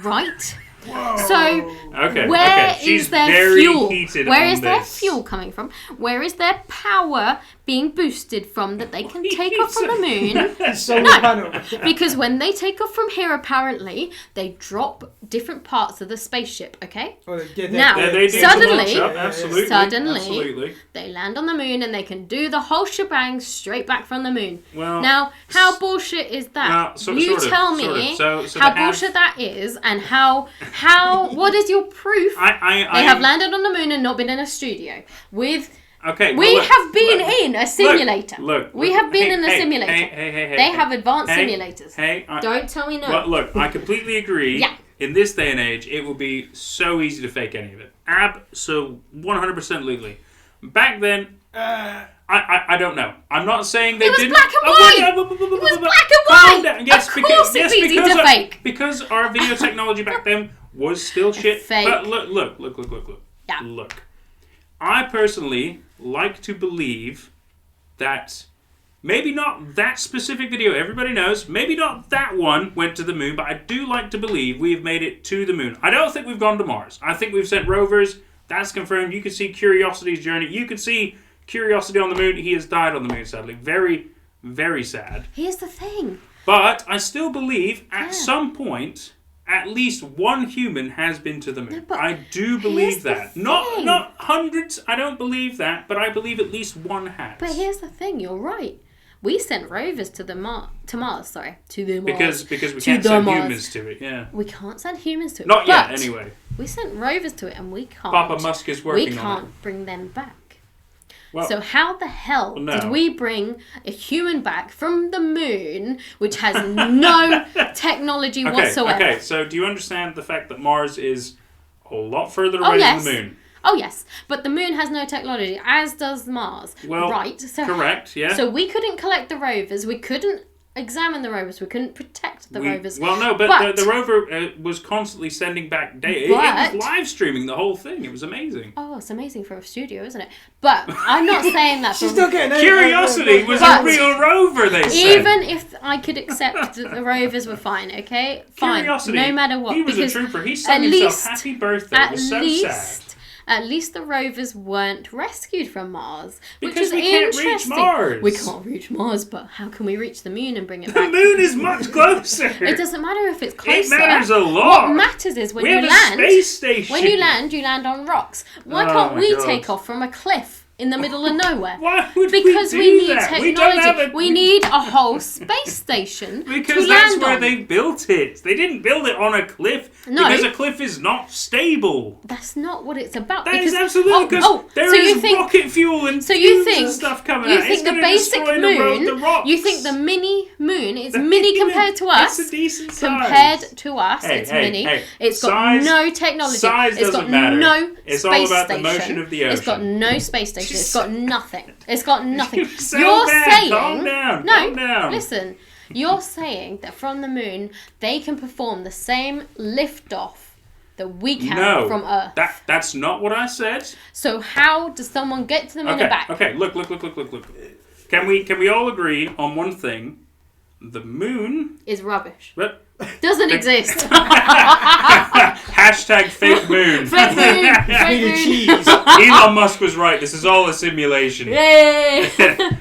C: right?
A: Whoa.
C: So
B: Okay,
C: where
B: okay. She's
C: is their
B: very
C: fuel?
B: heated
C: Where
B: on
C: is their
B: this.
C: fuel coming from? Where is their power being boosted from that they can take off from the moon?
A: Solar
C: No.
A: panel.
C: Because when they take off from here, apparently, they drop different parts of the spaceship, okay?
A: Oh, yeah,
C: Now,
B: Yeah, they do
C: suddenly-
B: launch up, absolutely.
C: Suddenly-
B: Absolutely.
C: They land on the moon and they can do the whole shebang straight back from the moon.
B: Well,
C: Now, how bullshit is that?
B: Well, so-
C: You
B: sort of,
C: tell
B: sort
C: me
B: of. So
C: how
B: they have-
C: bullshit that is and how what is your proof
B: I
C: they have landed on the moon and not been in a studio with...
B: Okay.
C: We
B: well, look,
C: have been
B: look,
C: in a simulator.
B: Look.
C: We have been in a
B: hey,
C: simulator.
B: Hey,
C: They have advanced
B: hey,
C: simulators.
B: Hey,
C: Don't tell me no.
B: Well, look, I completely agree.
C: Yeah.
B: In this day and age, it will be so easy to fake any of it. So 100% legally. Back then, I don't know. I'm not saying they
C: It was
B: didn't.
C: black and white. It was black and
B: Calm
C: white.
B: down. Yes,
C: Of
B: because,
C: course
B: yes,
C: it's easy
B: because
C: to fake.
B: Because our video technology back then was still shit.
C: Fake.
B: But look.
C: Yeah.
B: Look. I personally like to believe that maybe not that specific video everybody knows, maybe not that one went to the moon, but I do like to believe we have made it to the moon. I don't think we've gone to Mars. I think we've sent rovers. That's confirmed. You could see Curiosity's journey. You could see Curiosity on the moon. He has died on the moon, sadly. Very, very sad.
C: Here's the thing.
B: But I still believe at
C: Yeah.
B: some point, at least one human has been to the moon.
C: No, but
B: I do
C: here's
B: believe
C: the
B: that.
C: thing.
B: Not hundreds. I don't believe that, but I believe at least one has.
C: But here's the thing. You're right. We sent rovers to Mars. To the Mars.
B: Because we
C: To
B: can't
C: the
B: send
C: Mars.
B: humans to it. Yeah.
C: We can't send humans to it.
B: Not yet,
C: but
B: anyway.
C: We sent rovers to it, and we can't.
B: Papa Musk is working
C: We
B: on
C: can't bring them back.
B: Well,
C: So how the hell
B: no.
C: did we bring a human back from the moon, which has no technology whatsoever?
B: Okay, so do you understand the fact that Mars is a lot further away
C: yes.
B: than the moon?
C: Oh yes, but the moon has no technology, as does Mars.
B: Well,
C: right. So
B: correct, yeah.
C: So we couldn't collect the rovers. We couldn't examine the rovers. We couldn't protect the rovers.
B: Well, no, but the rover was constantly sending back data. It
C: But-
B: was live streaming the whole thing. It was amazing.
C: Oh, it's amazing for a studio, isn't it? But I'm not saying that.
A: She's
C: for-
A: still getting
B: Curiosity was a
C: But-
B: real rover, they said.
C: Even if I could accept that the rovers were fine, okay? Fine.
B: Curiosity,
C: No matter what.
B: he was a
C: because
B: trooper. He sung
C: at
B: himself
C: least-
B: happy birthday. It was so sad.
C: At least the rovers weren't rescued from Mars. Which
B: Because
C: is
B: we can't reach
C: interesting.
B: Mars.
C: We can't reach Mars, but how can we reach the moon and bring it
B: The
C: back?
B: moon is much closer.
C: It doesn't matter if it's closer.
B: It matters a lot.
C: What matters is when
B: we
C: you
B: have
C: land.
B: a space station.
C: When you land on rocks. Why
B: Oh
C: can't
B: my
C: we
B: God.
C: take off from a cliff in the middle of nowhere?
B: Why would
C: Because
B: we
C: we
B: do
C: need
B: that?
C: technology.
B: We don't have a...
C: We need a whole space station
B: Because
C: to
B: that's
C: land
B: where
C: on.
B: they built it. They didn't build it on a cliff.
C: No.
B: Because a cliff is not stable.
C: That's not what it's about.
B: That
C: because,
B: is absolutely because there
C: so you
B: is
C: think,
B: rocket fuel and
C: so you
B: fumes
C: think
B: and stuff coming
C: you
B: out.
C: think
B: It's
C: the
B: gonna
C: basic
B: destroy
C: moon?
B: the rocks.
C: You think the mini moon is mini compared to us?
B: It's a decent size.
C: Compared to us,
B: Hey,
C: it's
B: hey,
C: mini.
B: hey.
C: It's got
B: Size-
C: no technology.
B: size
C: It's got
B: doesn't matter.
C: no
B: It's
C: space
B: all about the
C: station.
B: motion of the
C: It's got
B: ocean.
C: no space station. It's got nothing. It's got nothing.
B: You're so
C: You're
B: bad.
C: saying
B: Calm down.
C: no.
B: Calm down.
C: Listen, you're saying that from the moon they can perform the same liftoff that we can
B: No,
C: from Earth.
B: that's not what I said.
C: So how does someone get to the moon and back?
B: Okay, look. Can we all agree on one thing? The moon...
C: Is rubbish.
B: But,
C: Doesn't exist.
B: hashtag fake moon.
C: Fake moon.
A: Made
C: Fake
A: of
C: moon.
A: cheese.
B: Elon Musk was right. This is all a simulation.
C: Yay!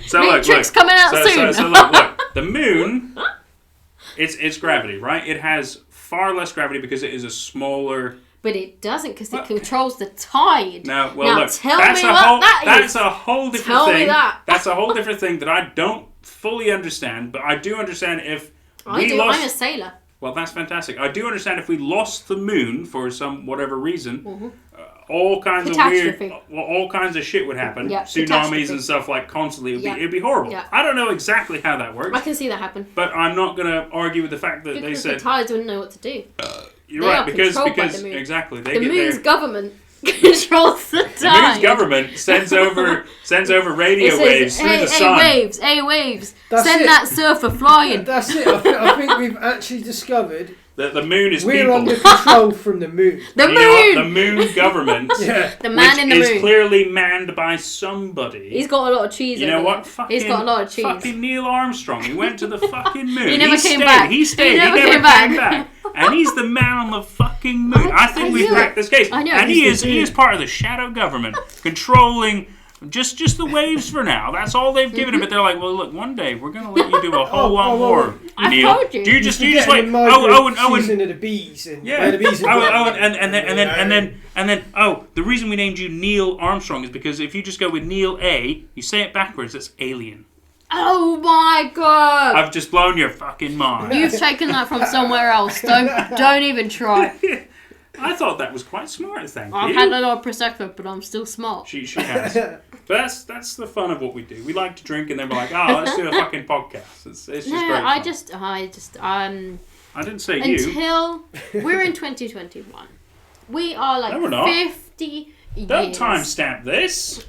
B: So
C: Matrix
B: look,
C: coming out soon.
B: So look. The moon, it's gravity, right? It has far less gravity because it is a smaller
C: But it doesn't because it controls the tide.
B: Now, look,
C: tell me what that is.
B: That's a whole different
C: tell
B: thing.
C: Me that.
B: That's a whole different thing that I don't fully understand, but I do understand if
C: I'm a sailor.
B: Well, that's fantastic. I do understand if we lost the moon for some whatever reason, all kinds of weird, all kinds of shit would happen.
C: Yeah,
B: tsunamis and stuff like constantly. It'd be horrible.
C: Yeah.
B: I don't know exactly how that works.
C: I can see that happen.
B: But I'm not going to argue with the fact that they said
C: the tides wouldn't know what to do.
B: You're right, because
C: the moon.
B: exactly
C: the moon's government controls the tide.
B: The moon's government sends over radio waves through the sun.
C: Waves. Send that surfer flying.
A: That's it. I think we've actually discovered
B: that the moon is
A: we're
B: people.
A: under control from the moon.
C: The moon!
B: The moon government.
C: The man in the moon.
B: Is clearly manned by somebody.
C: He's got a lot of cheese.
B: You know what?
C: He's got a lot of cheese.
B: Fucking Neil Armstrong. He went to the fucking moon.
C: He never came back.
B: He stayed. He never came back. And he's the man on the fucking moon. I think we've cracked this case.
C: I know.
B: And he is part of the shadow government, controlling just the waves for now. That's all they've given him. But they're like, well, look, one day we're going to let you do a whole lot more, Neil.
C: I told you.
B: Do you just like,
A: season of the bees and
B: yeah,
A: the bees
B: and then the reason we named you Neil Armstrong is because if you just go with Neil A, you say it backwards, it's alien.
C: Oh my god!
B: I've just blown your fucking mind.
C: You've taken that from somewhere else. Don't even try.
B: I thought that was quite smart, thank you.
C: I've had a lot of Prosecco, but I'm still smart.
B: She has. But that's the fun of what we do. We like to drink and then we're like, let's do a fucking podcast. It's just great fun. I didn't say you.
C: Until we're in 2021. We are like
B: no, we're not.
C: 50 years.
B: Don't timestamp this.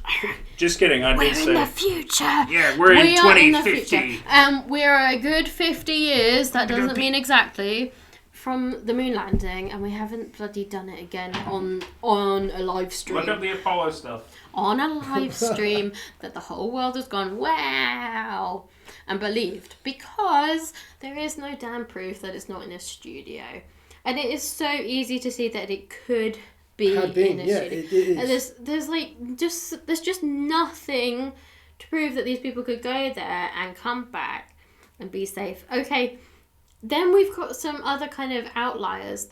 B: Just kidding. I did say.
C: We're in the future.
B: Yeah, we're in 2050.
C: We're a good 50 years. That doesn't mean exactly. From the moon landing, and we haven't bloody done it again on a live stream.
B: Look up the Apollo stuff.
C: On a live stream that the whole world has gone, wow, and believed. Because there is no damn proof that it's not in a studio. And it is so easy to see that it could be in a studio.
A: It is.
C: And there's just nothing to prove that these people could go there and come back and be safe. Okay. Then we've got some other kind of outliers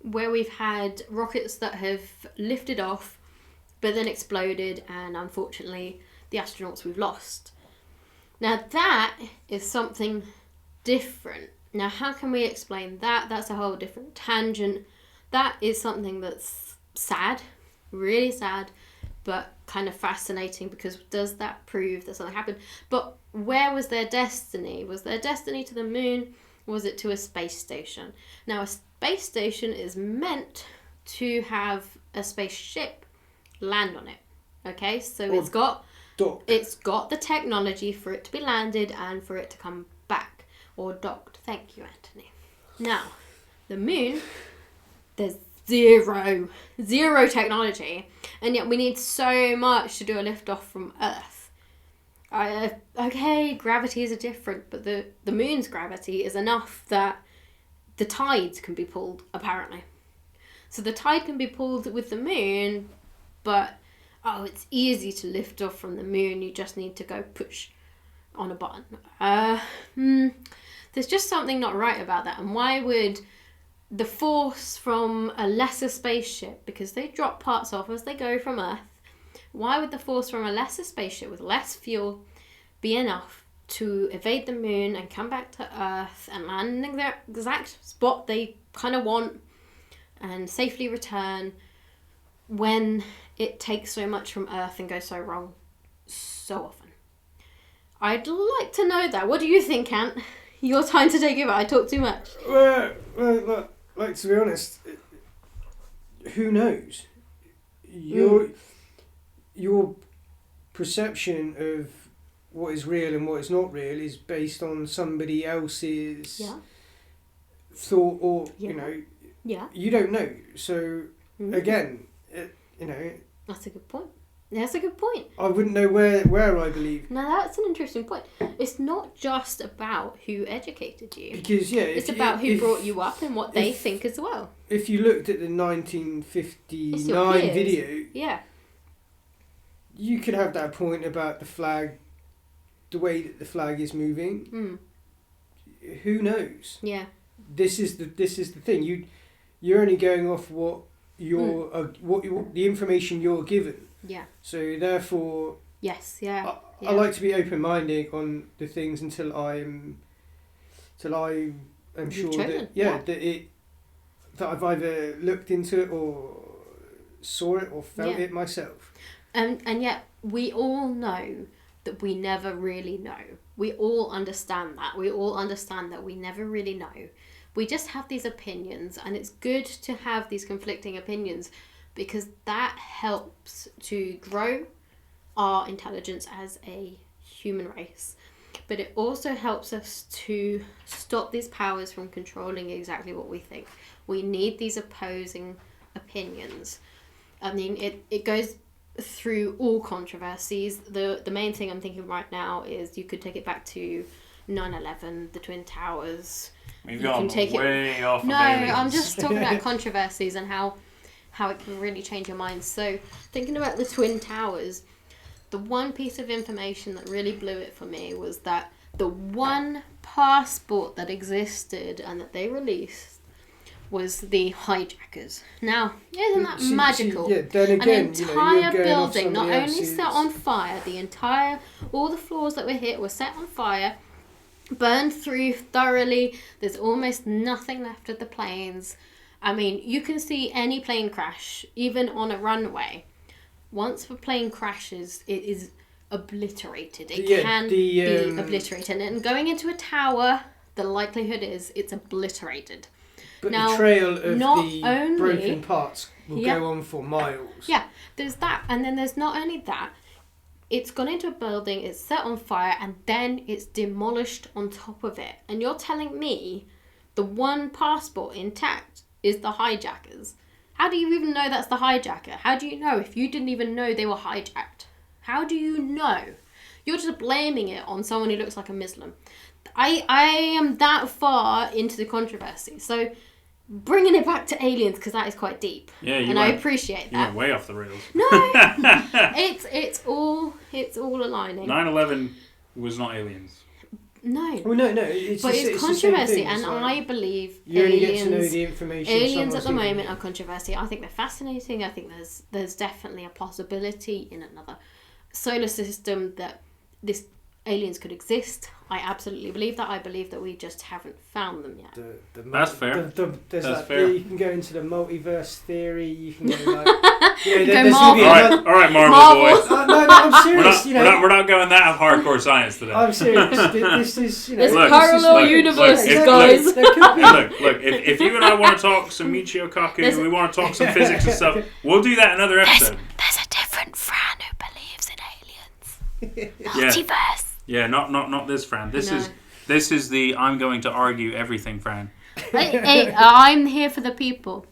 C: where we've had rockets that have lifted off but then exploded, and unfortunately the astronauts we've lost. Now that is something different. Now how can we explain that? That's a whole different tangent. That is something that's sad, really sad, but kind of fascinating, because does that prove that something happened? But where was their destiny? Was their destiny to the moon? Was it to a space station? Now, a space station is meant to have a spaceship land on it. Okay, so it's got the technology for it to be landed and for it to come back or docked. Thank you, Anthony. Now, the moon, there's zero technology, and yet we need so much to do a lift-off from Earth. Okay, gravities are different, but the moon's gravity is enough that the tides can be pulled, apparently. So the tide can be pulled with the moon, but it's easy to lift off from the moon. You just need to go push on a button. There's just something not right about that. And why would the force from a lesser spaceship, because they drop parts off as they go from Earth, why would the force from a lesser spaceship with less fuel be enough to evade the moon and come back to Earth and land in the exact spot they kind of want and safely return, when it takes so much from Earth and goes so wrong so often? I'd like to know that. What do you think, Ant? Your time to take over. I talk too much.
A: Well, to be honest, who knows? Your perception of what is real and what is not real is based on somebody else's thought, or you don't know. So again,
C: that's a good point. That's a good point.
A: I wouldn't know where I believe.
C: Now that's an interesting point. It's not just about who educated you.
A: Because
C: it's about who brought you up and what they think as well.
A: If you looked at the 1959 video, you could have that point about the flag, the way that the flag is moving. Who knows?
C: Yeah.
A: This is the thing. You're only going off what the information you're given.
C: Yeah.
A: So therefore,
C: yes, yeah.
A: I like to be open-minded on the things until I am sure
C: chosen.
A: that I've either looked into it or saw it or felt it myself.
C: And yet we all know that we never really know. We all understand that. We all understand that we never really know. We just have these opinions, and it's good to have these conflicting opinions because that helps to grow our intelligence as a human race. But it also helps us to stop these powers from controlling exactly what we think. We need these opposing opinions. I mean, it goes through all controversies. The main thing I'm thinking right now is you could take it back to 9/11, the Twin Towers.
B: We've gone way off of aliens.
C: I'm just talking about controversies and how it can really change your mind. So thinking about the Twin Towers, the one piece of information that really blew it for me was that the one passport that existed and that they released was the hijackers. Now, isn't that magical?
A: Then again,
C: an entire
A: you're
C: building not only set on fire, all the floors that were hit were set on fire, burned through thoroughly. There's almost nothing left of the planes. I mean, you can see any plane crash, even on a runway. Once the plane crashes, it is obliterated. It can be obliterated. And going into a tower, the likelihood is it's obliterated.
A: But
C: now,
A: the trail of the broken parts will go on for miles.
C: Yeah, there's that. And then there's not only that, it's gone into a building, it's set on fire, and then it's demolished on top of it. And you're telling me the one passport intact is the hijackers. How do you even know that's the hijacker? How do you know if you didn't even know they were hijacked? How do you know? You're just blaming it on someone who looks like a Muslim. I am that far into the controversy. So bringing it back to aliens, because that is quite deep.
B: Yeah,
C: I appreciate that.
B: You went way off the rails.
C: No, it's all aligning.
B: 9/11 was not aliens.
C: No.
A: Well, no. It's
C: controversy, and I believe
A: you only get to know
C: aliens.
A: the information.
C: Aliens at the moment are controversy. I think they're fascinating. I think there's definitely a possibility in another solar system that this aliens could exist. I absolutely believe that. I believe that we just haven't found them yet.
B: That's fair.
A: That's
B: fair.
A: You can go into the multiverse theory. You can go like...
B: All right, Marvel boy.
A: No, I'm serious.
B: We're not going that hardcore science today.
A: I'm serious. This is,
C: There's parallel universes, guys.
B: Look, if you and I want to talk some Michio Kaku, we want to talk some physics and stuff, we'll do that another episode.
C: There's a different Fran who believes in aliens. Multiverse.
B: Yeah, not this Fran. This is the I'm going to argue everything Fran.
C: Hey, I'm here for the people.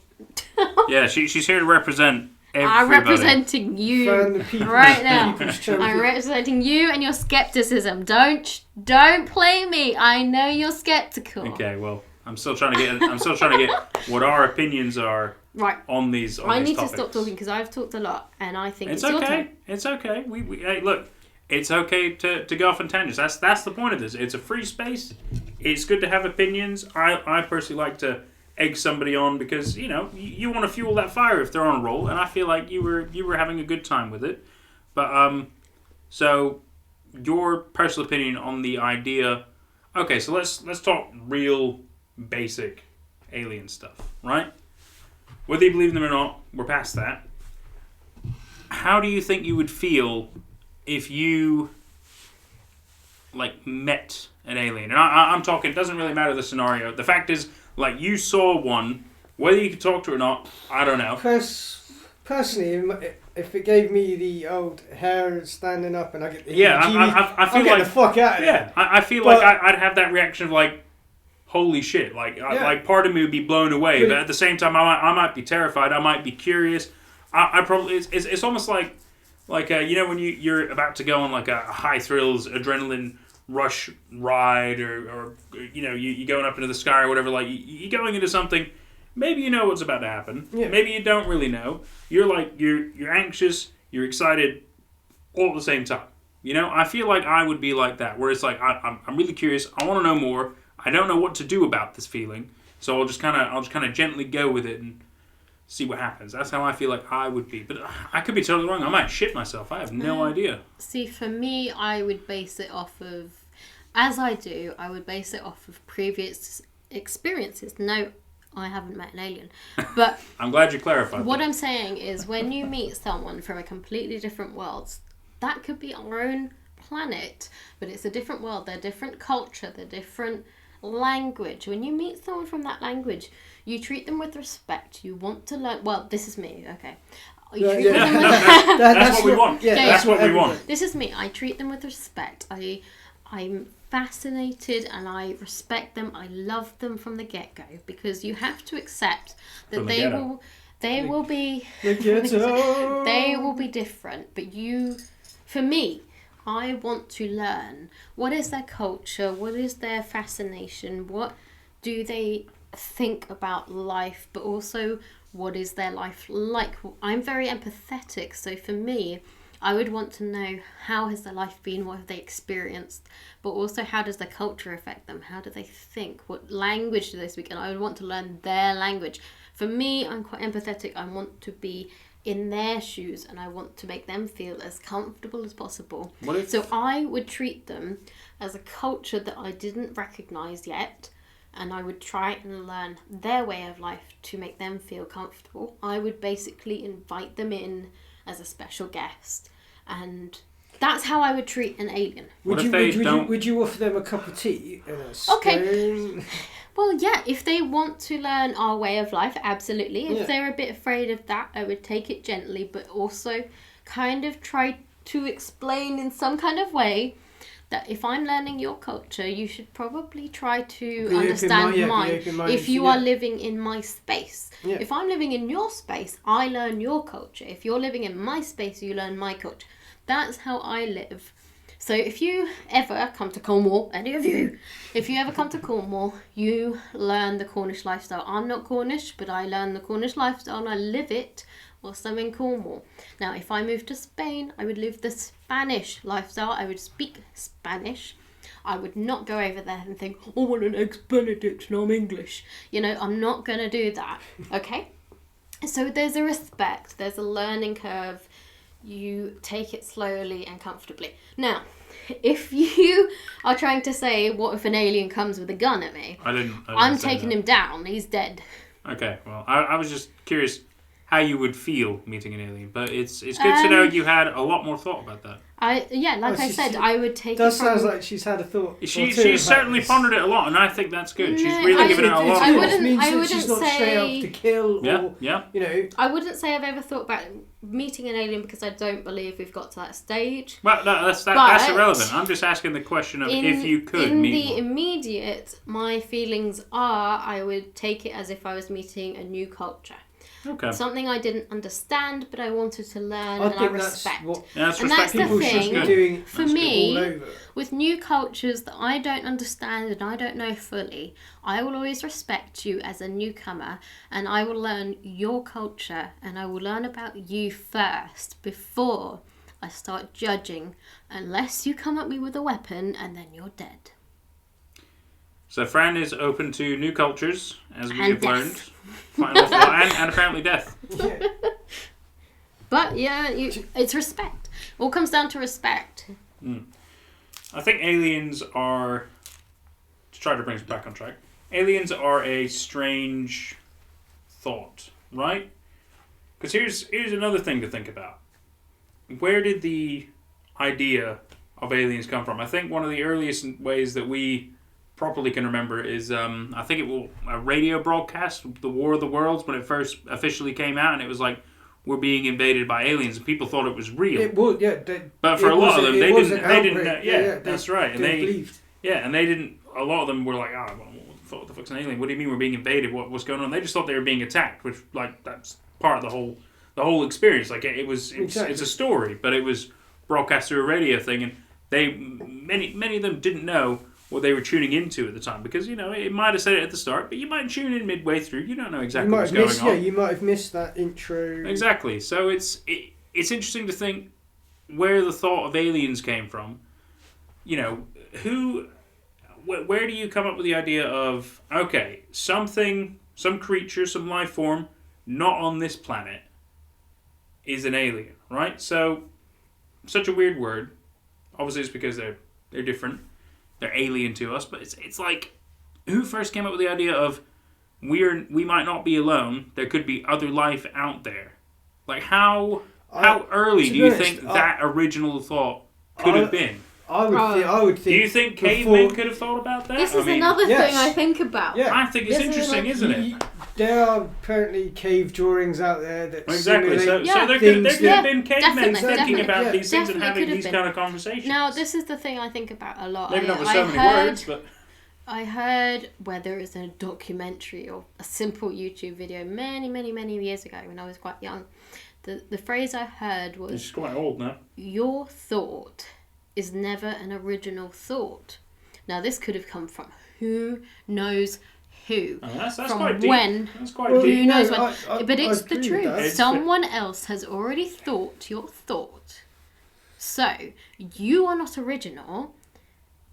B: Yeah, she's here to represent everybody.
C: I'm representing you right now. I'm representing you and your skepticism. Don't play me. I know you're skeptical.
B: Okay, well, I'm still trying to get what our opinions are on these.
C: I need
B: topics.
C: to stop talking because I've talked a lot, and I think it's
B: okay.
C: Your turn.
B: It's okay. Hey, look. It's okay to go off on tangents. That's the point of this. It's a free space. It's good to have opinions. I personally like to egg somebody on because you want to fuel that fire if they're on a roll, and I feel like you were having a good time with it. But so your personal opinion on the idea. Okay, so let's talk real basic alien stuff, right? Whether you believe in them or not, we're past that. How do you think you would feel if you met an alien? And I'm talking, it doesn't really matter the scenario. The fact is, you saw one, whether you could talk to it or not, I don't know.
A: Personally, if it gave me the old hair standing up and I get the
B: I feel
A: like the fuck out of
B: there. I feel like I'd have that reaction of holy shit, part of me would be blown away, but at the same time I might be terrified, I might be curious. I probably it's almost like when you're about to go on a high thrills adrenaline rush ride or you going up into the sky or whatever, you're going into something, maybe you know what's about to happen, maybe you don't really know, you're anxious, you're excited all at the same time. I feel like I would be like that, where it's I'm really curious, I want to know more, I don't know what to do about this feeling, so I'll just kind of gently go with it and see what happens. That's how I feel like I would be. But I could be totally wrong. I might shit myself. I have no idea.
C: See, for me, I would base it off of, as I do, I would base it off of previous experiences. No, I haven't met an alien. But
B: I'm glad you clarified
C: what
B: that.
C: I'm saying is when you meet someone from a completely different world, that could be our own planet, but it's a different world. They're different culture. They're different language. When you meet someone from that language, you treat them with respect. You want to learn. Well, this is me, okay. You treat them with
B: That's what we want. Yeah, that's what we want.
C: This is me. I treat them with respect. I'm fascinated and I respect them. I love them from the get-go because you have to accept that they will be different. But for me, I want to learn what is their culture, what is their fascination, what do they think about life, but also what is their life like. I'm very empathetic, so for me, I would want to know how has their life been, what have they experienced, but also how does their culture affect them, how do they think, what language do they speak, and I would want to learn their language. For me, I'm quite empathetic. I want to be in their shoes and I want to make them feel as comfortable as possible. So I would treat them as a culture that I didn't recognise yet, and I would try and learn their way of life to make them feel comfortable. I would basically invite them in as a special guest, and that's how I would treat an alien.
A: Would you offer them a cup of tea and a spoon?
C: Okay. Well, yeah, if they want to learn our way of life, absolutely. If they're a bit afraid of that, I would take it gently, but also kind of try to explain in some kind of way that if I'm learning your culture, you should probably try to understand mine. If you are living in my space. Yeah. If I'm living in your space, I learn your culture. If you're living in my space, you learn my culture. That's how I live. So if you ever come to Cornwall, any of you, if you ever come to Cornwall, you learn the Cornish lifestyle. I'm not Cornish, but I learn the Cornish lifestyle and I live it whilst I'm in Cornwall. Now, if I moved to Spain, I would live the Spanish lifestyle. I would speak Spanish. I would not go over there and think, I want an Eggs Benedict and I'm English. You know, I'm not going to do that, okay? So there's a respect, there's a learning curve. You take it slowly and comfortably. Now, if you are trying to say, what if an alien comes with a gun at me? I'm taking him down. He's dead.
B: Okay, well, I was just curious how you would feel meeting an alien, but it's good to know you had a lot more thought about that.
C: I would take it.
A: That sounds like she's had a thought.
B: She's certainly pondered it a lot, and I think that's good. She's really given it a lot.
C: I wouldn't
A: she's not
C: say
A: straight up to kill. You know.
C: I wouldn't say I've ever thought about meeting an alien because I don't believe we've got to that stage.
B: Well, that's irrelevant. I'm just asking the question of if you could meet one.
C: In the immediate, my feelings are I would take it as if I was meeting a new culture.
B: Okay.
C: Something I didn't understand, but I wanted to learn and I respect.
B: That's
C: the thing for me.
A: All
C: With new cultures that I don't understand and I don't know fully, I will always respect you as a newcomer and I will learn your culture and I will learn about you first before I start judging, unless you come at me with a weapon and then you're dead.
B: So Fran is open to new cultures, as we have learned. And apparently death.
A: Yeah.
C: But yeah, it's respect. It all comes down to respect.
B: I think aliens are, to try to bring us back on track, aliens are a strange thought, right? Because here's another thing to think about. Where did the idea of aliens come from? I think one of the earliest ways that we properly can remember is I think it was a radio broadcast, The War of the Worlds, when it first officially came out, and it was like, we're being invaded by aliens, and people thought it was real.
A: It was, yeah.
B: But for a lot of them, they didn't know. Yeah, that's right. And they
A: believed.
B: Yeah, and they didn't. A lot of them were like, what the fuck's an alien? What do you mean we're being invaded? What's going on? They just thought they were being attacked, which that's part of the whole experience. Like it's a story, but it was broadcast through a radio thing, and many of them didn't know what they were tuning into at the time, because it might have said it at the start, but you might tune in midway through. You don't know exactly what's going on.
A: Yeah, you might have missed that intro.
B: Exactly. So it's interesting to think where the thought of aliens came from. Where do you come up with the idea of some creature, some life form not on this planet is an alien, right? So, such a weird word. Obviously, it's because they're different. They're alien to us, but it's like, who first came up with the idea of we might not be alone, there could be other life out there? Like, how early do you think that original thought could have been?
A: I would think.
B: Do you think cavemen could have thought about that?
C: This is another thing I think about.
A: Yeah.
B: I think it's interesting, isn't it?
A: There are apparently cave drawings out there that
B: exactly. So there could have been cavemen thinking about these things and having these kind of conversations.
C: Now, this is the thing I think about a lot.
B: Maybe not with so many words, but
C: I heard, whether it's a documentary or a simple YouTube video many, many, many years ago when I was quite young, the phrase I heard was...
B: It's quite old now.
C: Your thought is never an original thought. Now, this could have come from who knows who.
B: Oh, that's
C: from
B: quite deep.
C: When.
B: That's quite deep.
C: Who knows when. But it's the truth.
B: That.
C: Someone else has already thought your thought. So, you are not original.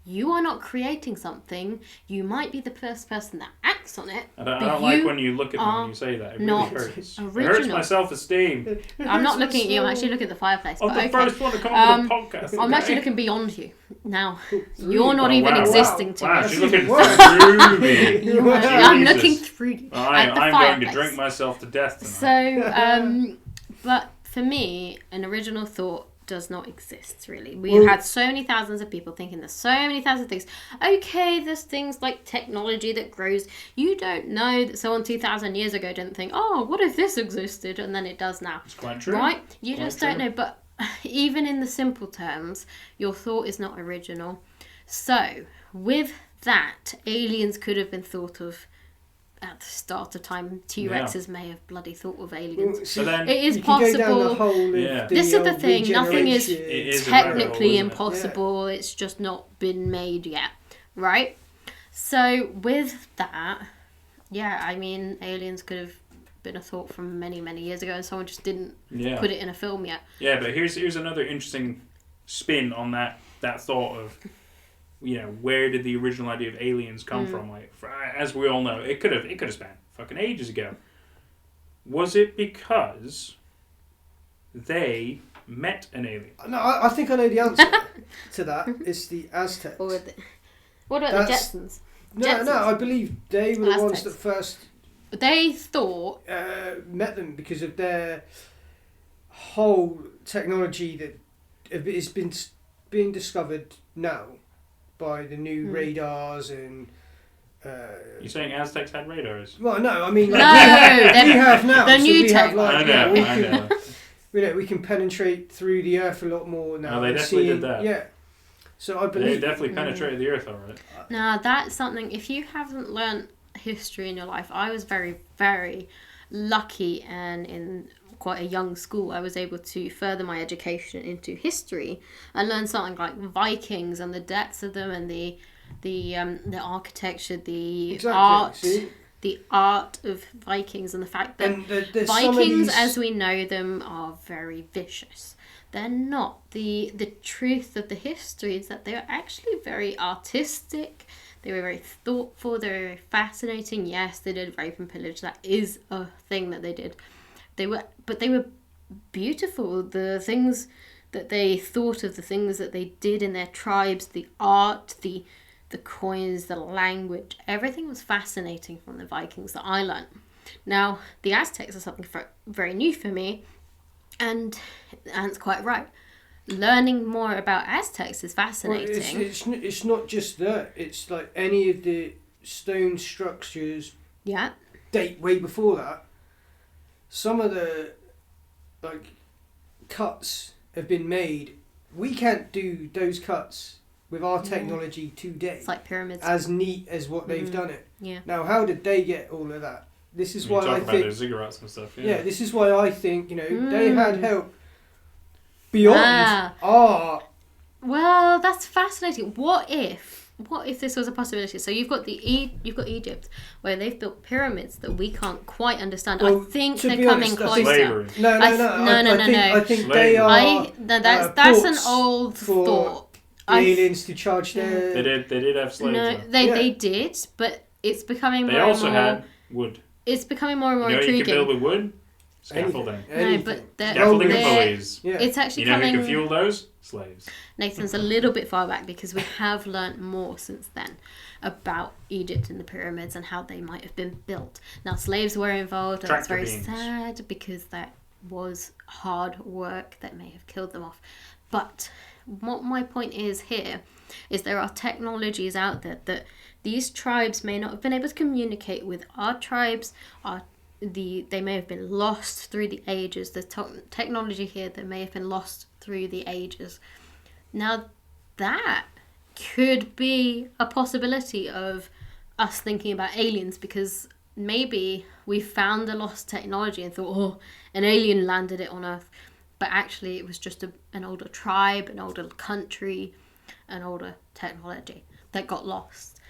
C: You are not creating something. You might be the first person that acts on it.
B: I don't like when you look at me when you say that. It really hurts.
C: Original.
B: It hurts my self-esteem.
C: I'm not looking at you. I'm actually looking at the fireplace.
B: I'm the first one to come on the podcast.
C: I'm actually looking beyond you. Now, you're not even existing to me.
B: Wow, she's looking through me.
C: I'm looking through you.
B: I'm going to drink myself to death
C: So,
B: tonight.
C: but for me, an original thought does not exist, really. We've had so many thousands of people thinking there's so many thousands of things. Okay, there's things like technology that grows. You don't know that someone 2,000 years ago didn't think, oh, what if this existed? And then it does now.
B: It's quite true.
C: Right? You just don't know. But even in the simple terms, your thought is not original. So, with that, aliens could have been thought of at the start of time. T-Rexes may have bloody thought of aliens.
B: So then
C: it is possible. This is the thing. Nothing is technically impossible. It's just not been made yet, right? So with that, I mean, aliens could have been a thought from many, many years ago, and someone just didn't put it in a film yet.
B: Yeah, but here's another interesting spin on that thought of, where did the original idea of aliens come from? Like, as we all know, it could have spanned fucking ages ago. Was it because they met an alien?
A: No, I think I know the answer to that. It's the Aztecs.
C: What about the Jetsons?
A: No, I believe they were the ones that first.
C: They thought
A: met them because of their whole technology that has been being discovered now by the new radars and.
B: You're saying Aztecs had radars?
A: Well, no, I mean,
C: we
A: have now.
C: The new
A: tech.
B: I know.
A: We can penetrate through the earth a lot more now.
B: No, they definitely did that.
A: Yeah. So I believe
B: they definitely penetrated the earth, all right.
C: Now that's something. If you haven't learnt history in your life, I was very, very lucky, and in quite a young school, I was able to further my education into history and learn something like Vikings and the depths of them and the architecture, the art of Vikings, and the fact that Vikings, as we know them, are very vicious. They're not. The truth of the history is that they are actually very artistic. They were very thoughtful. They were very fascinating. Yes, they did rape and pillage. That is a thing that they did. They were beautiful. The things that they thought of, the things that they did in their tribes, the art, the coins, the language, everything was fascinating from the Vikings that I learned. Now, the Aztecs are something very new for me, and Ant's quite right. Learning more about Aztecs is fascinating.
A: Well, it's not just that. It's like any of the stone structures date way before that. Some of the cuts have been made. We can't do those cuts with our technology today.
C: It's like pyramids.
A: As neat as what they've done it.
C: Yeah.
A: Now, how did they get all of that? This is why I think.
B: About their ziggurats and stuff.
A: Yeah, this is why I think they had help beyond art.
C: Well, that's fascinating. What if this was a possibility? So you've got Egypt, where they've built pyramids that we can't quite understand.
A: Well,
C: I think
A: to
C: they're
A: be
C: coming
A: honest,
C: closer.
A: No. I think they are.
C: That's an old thought.
A: Aliens to charge their.
B: They did have slaves.
C: No, they did, but it's becoming.
B: They also had wood.
C: it's becoming more and more
B: You
C: intriguing.
B: You can build with wood? Scaffolding.
C: No, but
B: Scaffolding and pulleys.
A: Yeah.
C: It's actually
B: You know
C: coming...
B: who can fuel those? Slaves.
C: Nathan's a little bit far back because we have learnt more since then about Egypt and the pyramids and how they might have been built. Now, slaves were involved, and that's very sad because that was hard work that may have killed them off. But what my point is here is there are technologies out there that these tribes may not have been able to communicate with. Our tribes they may have been lost through the ages. The technology here that may have been lost through the ages. Now, that could be a possibility of us thinking about aliens, because maybe we found a lost technology and thought, oh, an alien landed it on Earth. But actually it was just an older tribe, an older country, an older technology that got lost.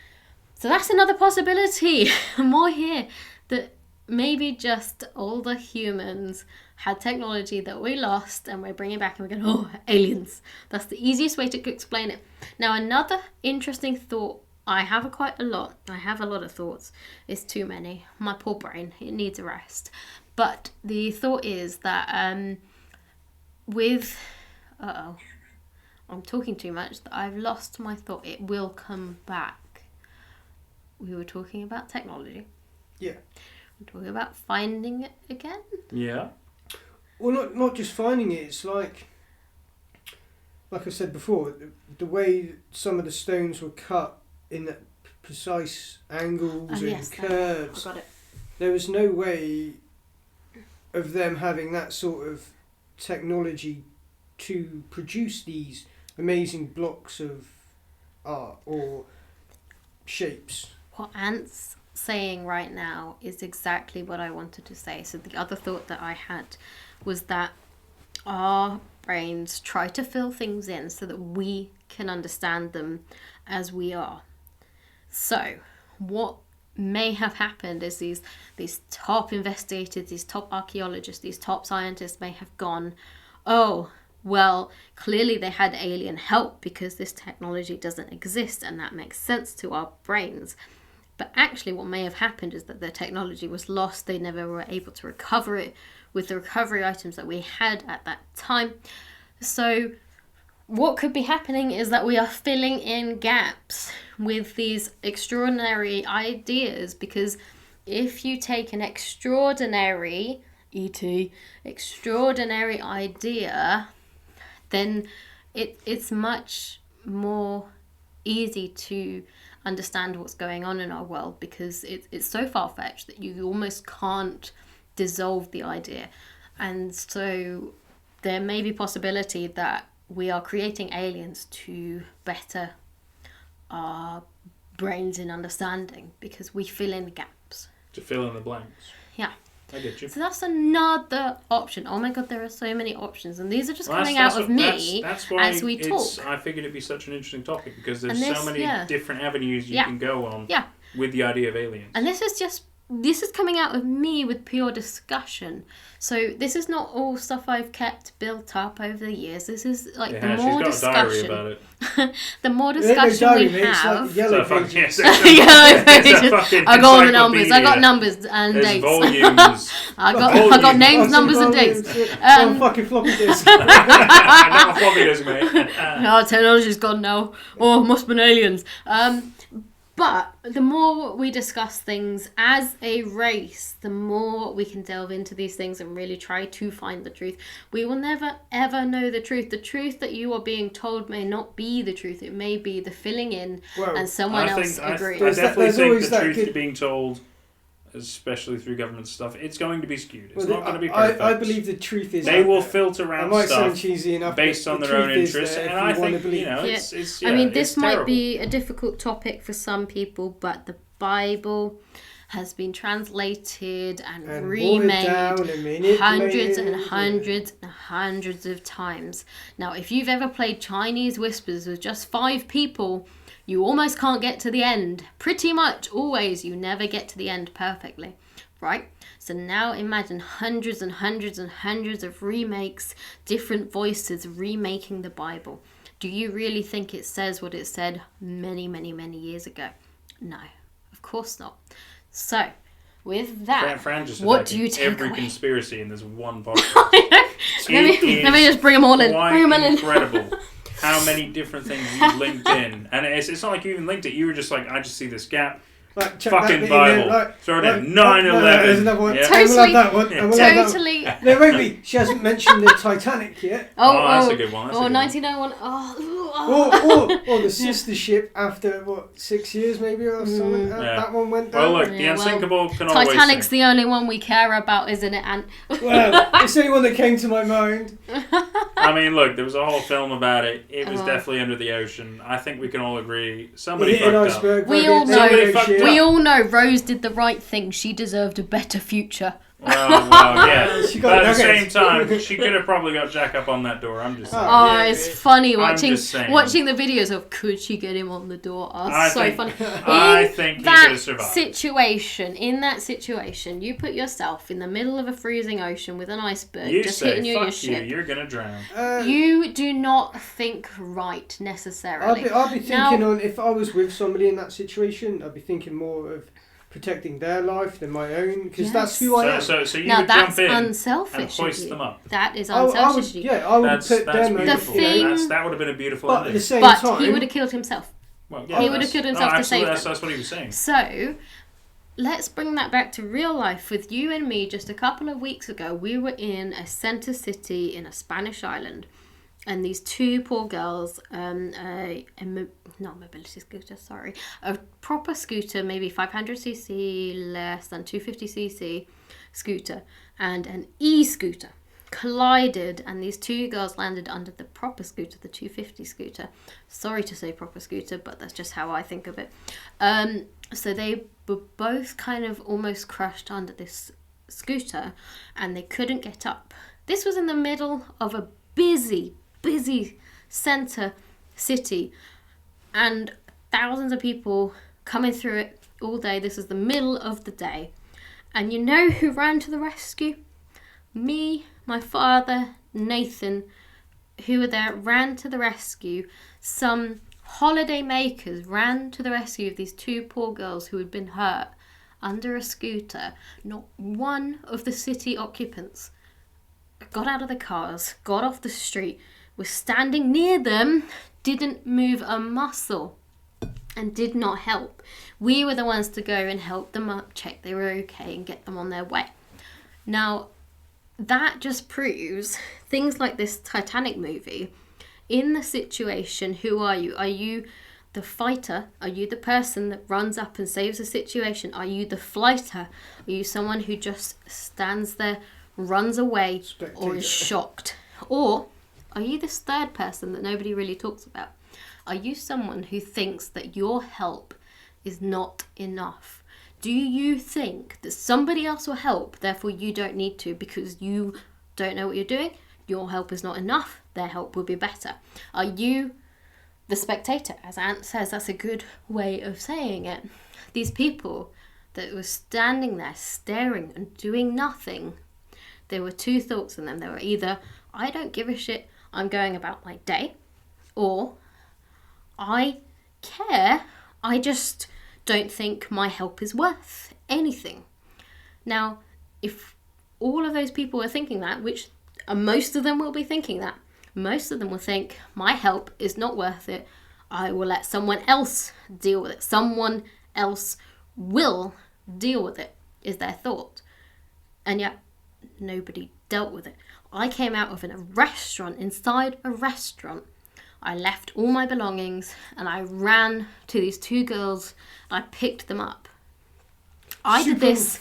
C: So that's another possibility. More here, that maybe just older humans had technology that we lost and we're bringing back and we're going, oh, aliens. That's the easiest way to explain it. Now, another interesting thought, I have quite a lot. I have a lot of thoughts. It's too many. My poor brain, it needs a rest. But the thought is that I'm talking too much. I've lost my thought. It will come back. We were talking about technology.
A: Yeah.
C: We're talking about finding it again.
B: Yeah.
A: Well, not just finding it. It's like I said before, the way some of the stones were cut in that precise angles and curves.
C: I got it.
A: There was no way of them having that sort of technology to produce these amazing blocks of art or shapes.
C: What Ant's saying right now is exactly what I wanted to say. So the other thought that I had was that our brains try to fill things in so that we can understand them as we are. So what may have happened is these top investigators, these top archaeologists, these top scientists may have gone, oh, well, clearly they had alien help because this technology doesn't exist, and that makes sense to our brains. But actually what may have happened is that the technology was lost. They never were able to recover it with the recovery items that we had at that time. So what could be happening is that we are filling in gaps with these extraordinary ideas, because if you take an extraordinary, E.T., extraordinary idea, then it's much more easy to understand what's going on in our world, because it's so far-fetched that you almost can't dissolve the idea. And so there may be possibility that we are creating aliens to better our brains in understanding, because we fill in gaps.
B: To fill in the blanks.
C: Yeah.
B: I get you.
C: So that's another option. Oh my god, there are so many options, and these are just coming out of me as we talk.
B: I figured it'd be such an interesting topic, because there's so many different avenues you can go on with the idea of aliens.
C: And this is coming out of me with pure discussion. So this is not all stuff I've kept built up over the years. This is like the more discussion.
B: She's got a diary about it.
C: The more discussion we have.
A: It's like yellow pages.
C: Yellow pages. I got all the numbers. I got numbers and
B: There's
C: dates.
B: Volumes.
C: I got names, numbers, and dates.
A: Fucking floppy disk.
B: Not a floppy disk, mate.
C: Technology's gone now. Oh, must have been aliens. But the more we discuss things as a race, the more we can delve into these things and really try to find the truth. We will never, ever know the truth. The truth that you are being told may not be the truth. It may be the filling in and someone else agrees.
B: I definitely think the truth being told, especially through government stuff, it's going to be skewed. It's not going to be perfect.
A: I believe the truth is...
B: They will filter out stuff
A: cheesy enough,
B: based on their own interests, and I think, it's
C: I mean, this might be a difficult topic for some people, but the Bible has been translated and remade hundreds and hundreds and hundreds of times. Now, if you've ever played Chinese Whispers with just 5 people, you almost can't get to the end. Pretty much always, you never get to the end perfectly, right? So now imagine hundreds and hundreds and hundreds of remakes, different voices remaking the Bible. Do you really think it says what it said many, many, many years ago? No, of course not. So with that,
B: Fran just
C: what do you take
B: every
C: away?
B: Conspiracy in this one podcast.
C: let me just bring them all in. Bring them all in.
B: Incredible. How many different things you linked in, and it's not like you even linked it. You were just like, I just see this gap.
A: Like,
B: Fucking Bible. Throw it in 9/11.
A: There's another one.
B: Yeah.
C: Totally.
A: That one.
C: Totally.
A: No, wait. She hasn't mentioned the Titanic yet.
B: Oh, that's a good one.
C: Or 1901.
A: Or the sister ship after, 6 years maybe or something. That one went down.
B: Well, look, the Unsinkable can always
C: Titanic's
B: sing.
C: the only one we care about, isn't it? And
A: well, it's the only one that came to my mind.
B: I mean, look, there was a whole film about it. It was definitely under the ocean. I think we can all agree. Somebody fucked up.
C: We all know Rose did the right thing. She deserved a better future.
B: Well, yeah. But at the same time, she could have probably got Jack up on that door. I'm just saying.
C: It's funny watching
B: saying.
C: the videos of could she get him on the door. Funny.
B: I think he could have survived.
C: In that situation, you put yourself in the middle of a freezing ocean with an iceberg hitting your ship.
B: You're gonna drown.
C: You do not think right necessarily.
A: I'll be thinking on if I was with somebody in that situation, I'd be thinking more of protecting their life than my own, because that's who I am.
B: So you
C: now
B: would
C: that's
B: jump in
C: unselfish
B: and hoist them up.
C: That is unselfish.
A: I would put them
B: over. That would have been a beautiful ending.
A: At the same
C: but
A: time,
C: he would have killed himself.
B: Well, yeah,
C: he would have killed himself to save them.
B: That's what he was saying.
C: So, let's bring that back to real life. With you and me, just a couple of weeks ago, we were in a center city in a Spanish island. And these two poor girls, not mobility scooter, sorry, a proper scooter, maybe 500cc less than 250cc scooter, and an e-scooter collided, and these two girls landed under the proper scooter, the 250 scooter. Sorry to say proper scooter, but that's just how I think of it. So they were both kind of almost crushed under this scooter, and they couldn't get up. This was in the middle of a busy center city, and thousands of people coming through it all day. This is the middle of the day, and you know who ran to the rescue? Me, my father, Nathan, who were there, ran to the rescue. Some holiday makers ran to the rescue of these two poor girls who had been hurt under a scooter. Not one of the city occupants got out of the cars, got off the street, was standing near them, didn't move a muscle, and did not help. We were the ones to go and help them up, check they were okay, and get them on their way. Now, that just proves things like this Titanic movie. In the situation, who are you? Are you the fighter? Are you the person that runs up and saves the situation? Are you the flighter? Are you someone who just stands there, runs away, or is shocked? Or are you this third person that nobody really talks about? Are you someone who thinks that your help is not enough? Do you think that somebody else will help, therefore you don't need to because you don't know what you're doing? Your help is not enough, their help will be better. Are you the spectator? As Ant says, that's a good way of saying it. These people that were standing there staring and doing nothing, there were two thoughts in them. They were either, I don't give a shit, I'm going about my day, or I care, I just don't think my help is worth anything. Now, if all of those people are thinking that, which most of them will be thinking that, most of them will think, my help is not worth it, I will let someone else deal with it. Someone else will deal with it, is their thought. And yet, nobody dealt with it. I came out of a restaurant, inside a restaurant. I left all my belongings and I ran to these two girls. I picked them up. I did this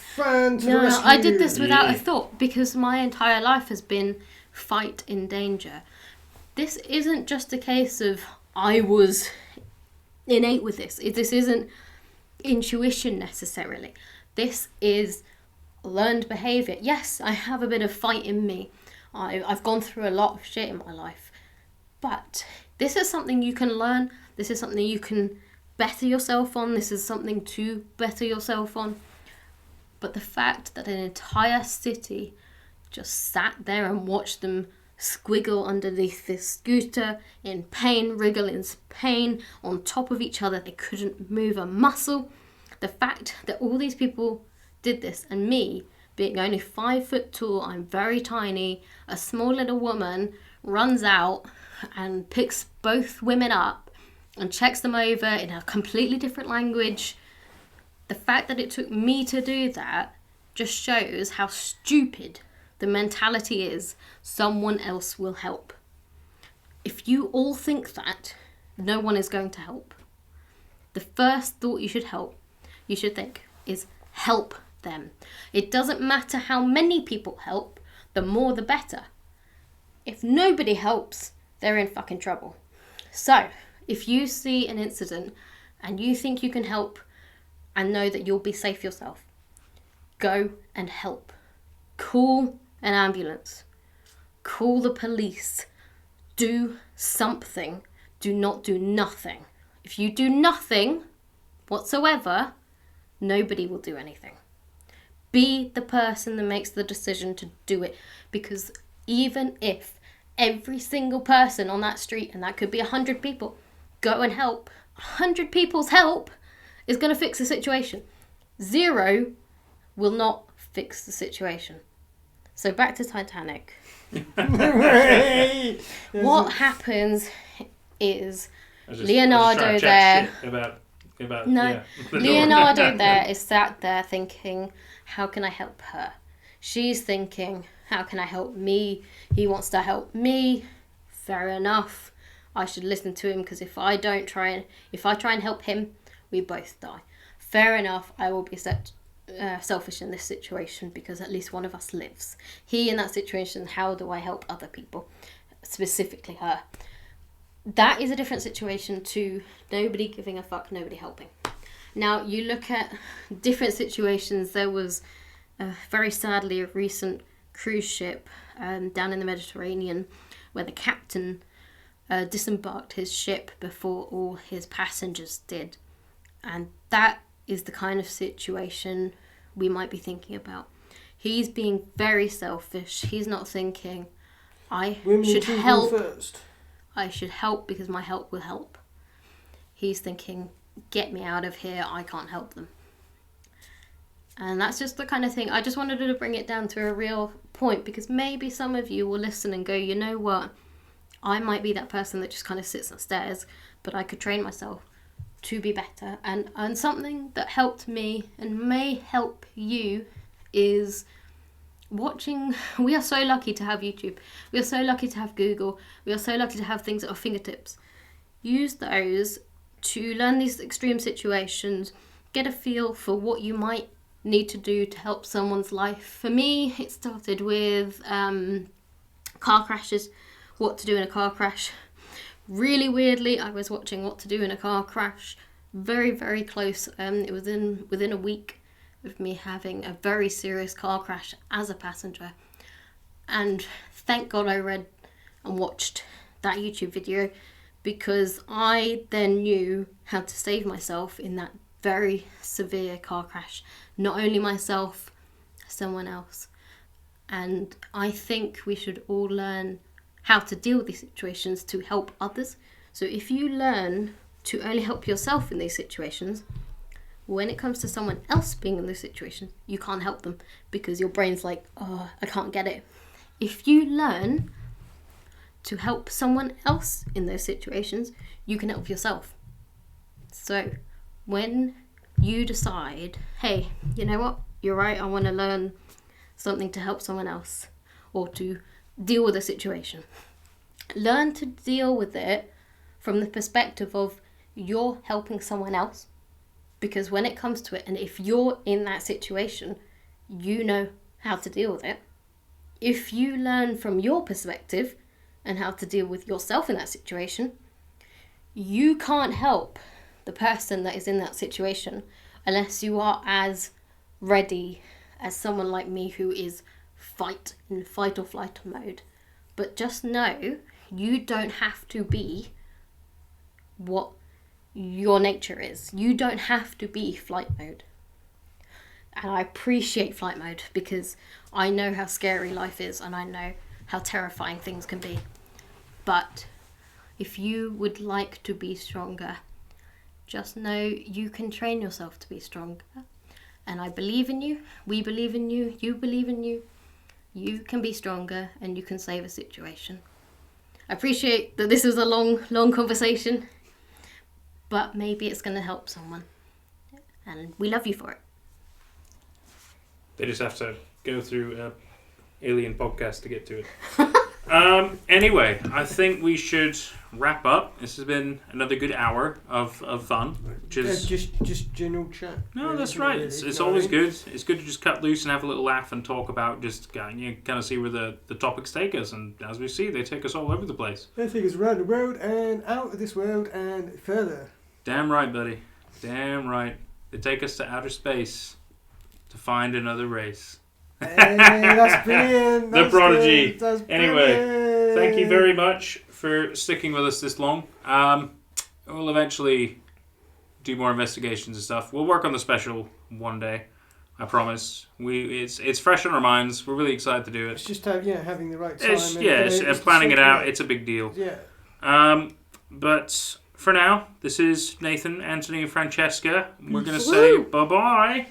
C: without a thought, because my entire life has been fight in danger. This isn't just a case of I was innate with this. This isn't intuition necessarily. This is learned behaviour. Yes, I have a bit of fight in me. I've gone through a lot of shit in my life. But this is something you can learn. This is something you can better yourself on. This is something to better yourself on. But the fact that an entire city just sat there and watched them squiggle underneath this scooter in pain, wriggle in pain, on top of each other, they couldn't move a muscle. The fact that all these people did this. And me, being only 5 foot tall, I'm very tiny, a small little woman runs out and picks both women up and checks them over in a completely different language. The fact that it took me to do that just shows how stupid the mentality is. Someone else will help. If you all think that, no one is going to help. The first thought you should think is help them. It doesn't matter how many people help, the more the better. If nobody helps, they're in fucking trouble. So, if you see an incident and you think you can help and know that you'll be safe yourself, go and help. Call an ambulance. Call the police. Do something. Do not do nothing. If you do nothing whatsoever, nobody will do anything. Be the person that makes the decision to do it, because even if every single person on that street, and that could be 100 people, go and help, 100 people's help is going to fix the situation. 0 will not fix the situation. So back to Titanic. What happens is Leonardo there. Leonardo there is sat there thinking, how can I help her? She's thinking, how can I help me? He wants to help me. Fair enough. I should listen to him, because if I try and help him, we both die. Fair enough. I will be selfish in this situation, because at least one of us lives. He in that situation, how do I help other people? Specifically her. That is a different situation to nobody giving a fuck, nobody helping. Now, you look at different situations. There was very sadly a recent cruise ship down in the Mediterranean where the captain disembarked his ship before all his passengers did. And that is the kind of situation we might be thinking about. He's being very selfish. He's not thinking, I should help. First. I should help because my help will help. He's thinking, get me out of here, I can't help them. And that's just the kind of thing. I just wanted to bring it down to a real point, because maybe some of you will listen and go, you know what? I might be that person that just kind of sits and stares, but I could train myself to be better. And something that helped me and may help you is watching. We are so lucky to have YouTube. We are so lucky to have Google. We are so lucky to have things at our fingertips. Use those to learn these extreme situations, get a feel for what you might need to do to help someone's life. For me, it started with car crashes, what to do in a car crash. Really weirdly, I was watching What to Do in a Car Crash, very, very close. It was within a week of me having a very serious car crash as a passenger. And thank God I read and watched that YouTube video, because I then knew how to save myself in that very severe car crash. Not only myself, someone else. And I think we should all learn how to deal with these situations to help others. So if you learn to only help yourself in these situations, when it comes to someone else being in those situations, you can't help them because your brain's like, oh, I can't get it. If you learn to help someone else in those situations, you can help yourself. So when you decide, hey, you know what, you're right, I want to learn something to help someone else or to deal with a situation, learn to deal with it from the perspective of you're helping someone else. Because when it comes to it, and if you're in that situation, you know how to deal with it. If you learn from your perspective and how to deal with yourself in that situation, you can't help the person that is in that situation unless you are as ready as someone like me who is in fight or flight mode. But just know you don't have to be what your nature is. You don't have to be flight mode. And I appreciate flight mode because I know how scary life is and I know how terrifying things can be. But if you would like to be stronger, just know you can train yourself to be stronger. And I believe in you. We believe in you. You believe in you. You can be stronger and you can save a situation. I appreciate that this was a long conversation, but maybe it's going to help someone. And we love you for it.
B: They just have to go through Alien podcast to get to it. Anyway, I think we should wrap up. This has been another good hour of fun. Which is
A: just general chat.
B: No, that's right. It's always good. It's good to just cut loose and have a little laugh and talk about just kind of see where the topics take us. And as we see, they take us all over the place.
A: They take us around the world and out of this world and further.
B: Damn right, buddy. Damn right. They take us to outer space to find another race.
A: Hey, that's brilliant.
B: The prodigy.
A: That's
B: anyway, thank you very much for sticking with us this long. We'll eventually do more investigations and stuff. We'll work on the special one day. I promise. It's fresh on our minds. We're really excited to do it.
A: It's just having the right time.
B: It's planning it out. It's a big deal.
A: Yeah.
B: But for now, this is Nathan, Anthony, and Francesca. We're going to say bye-bye.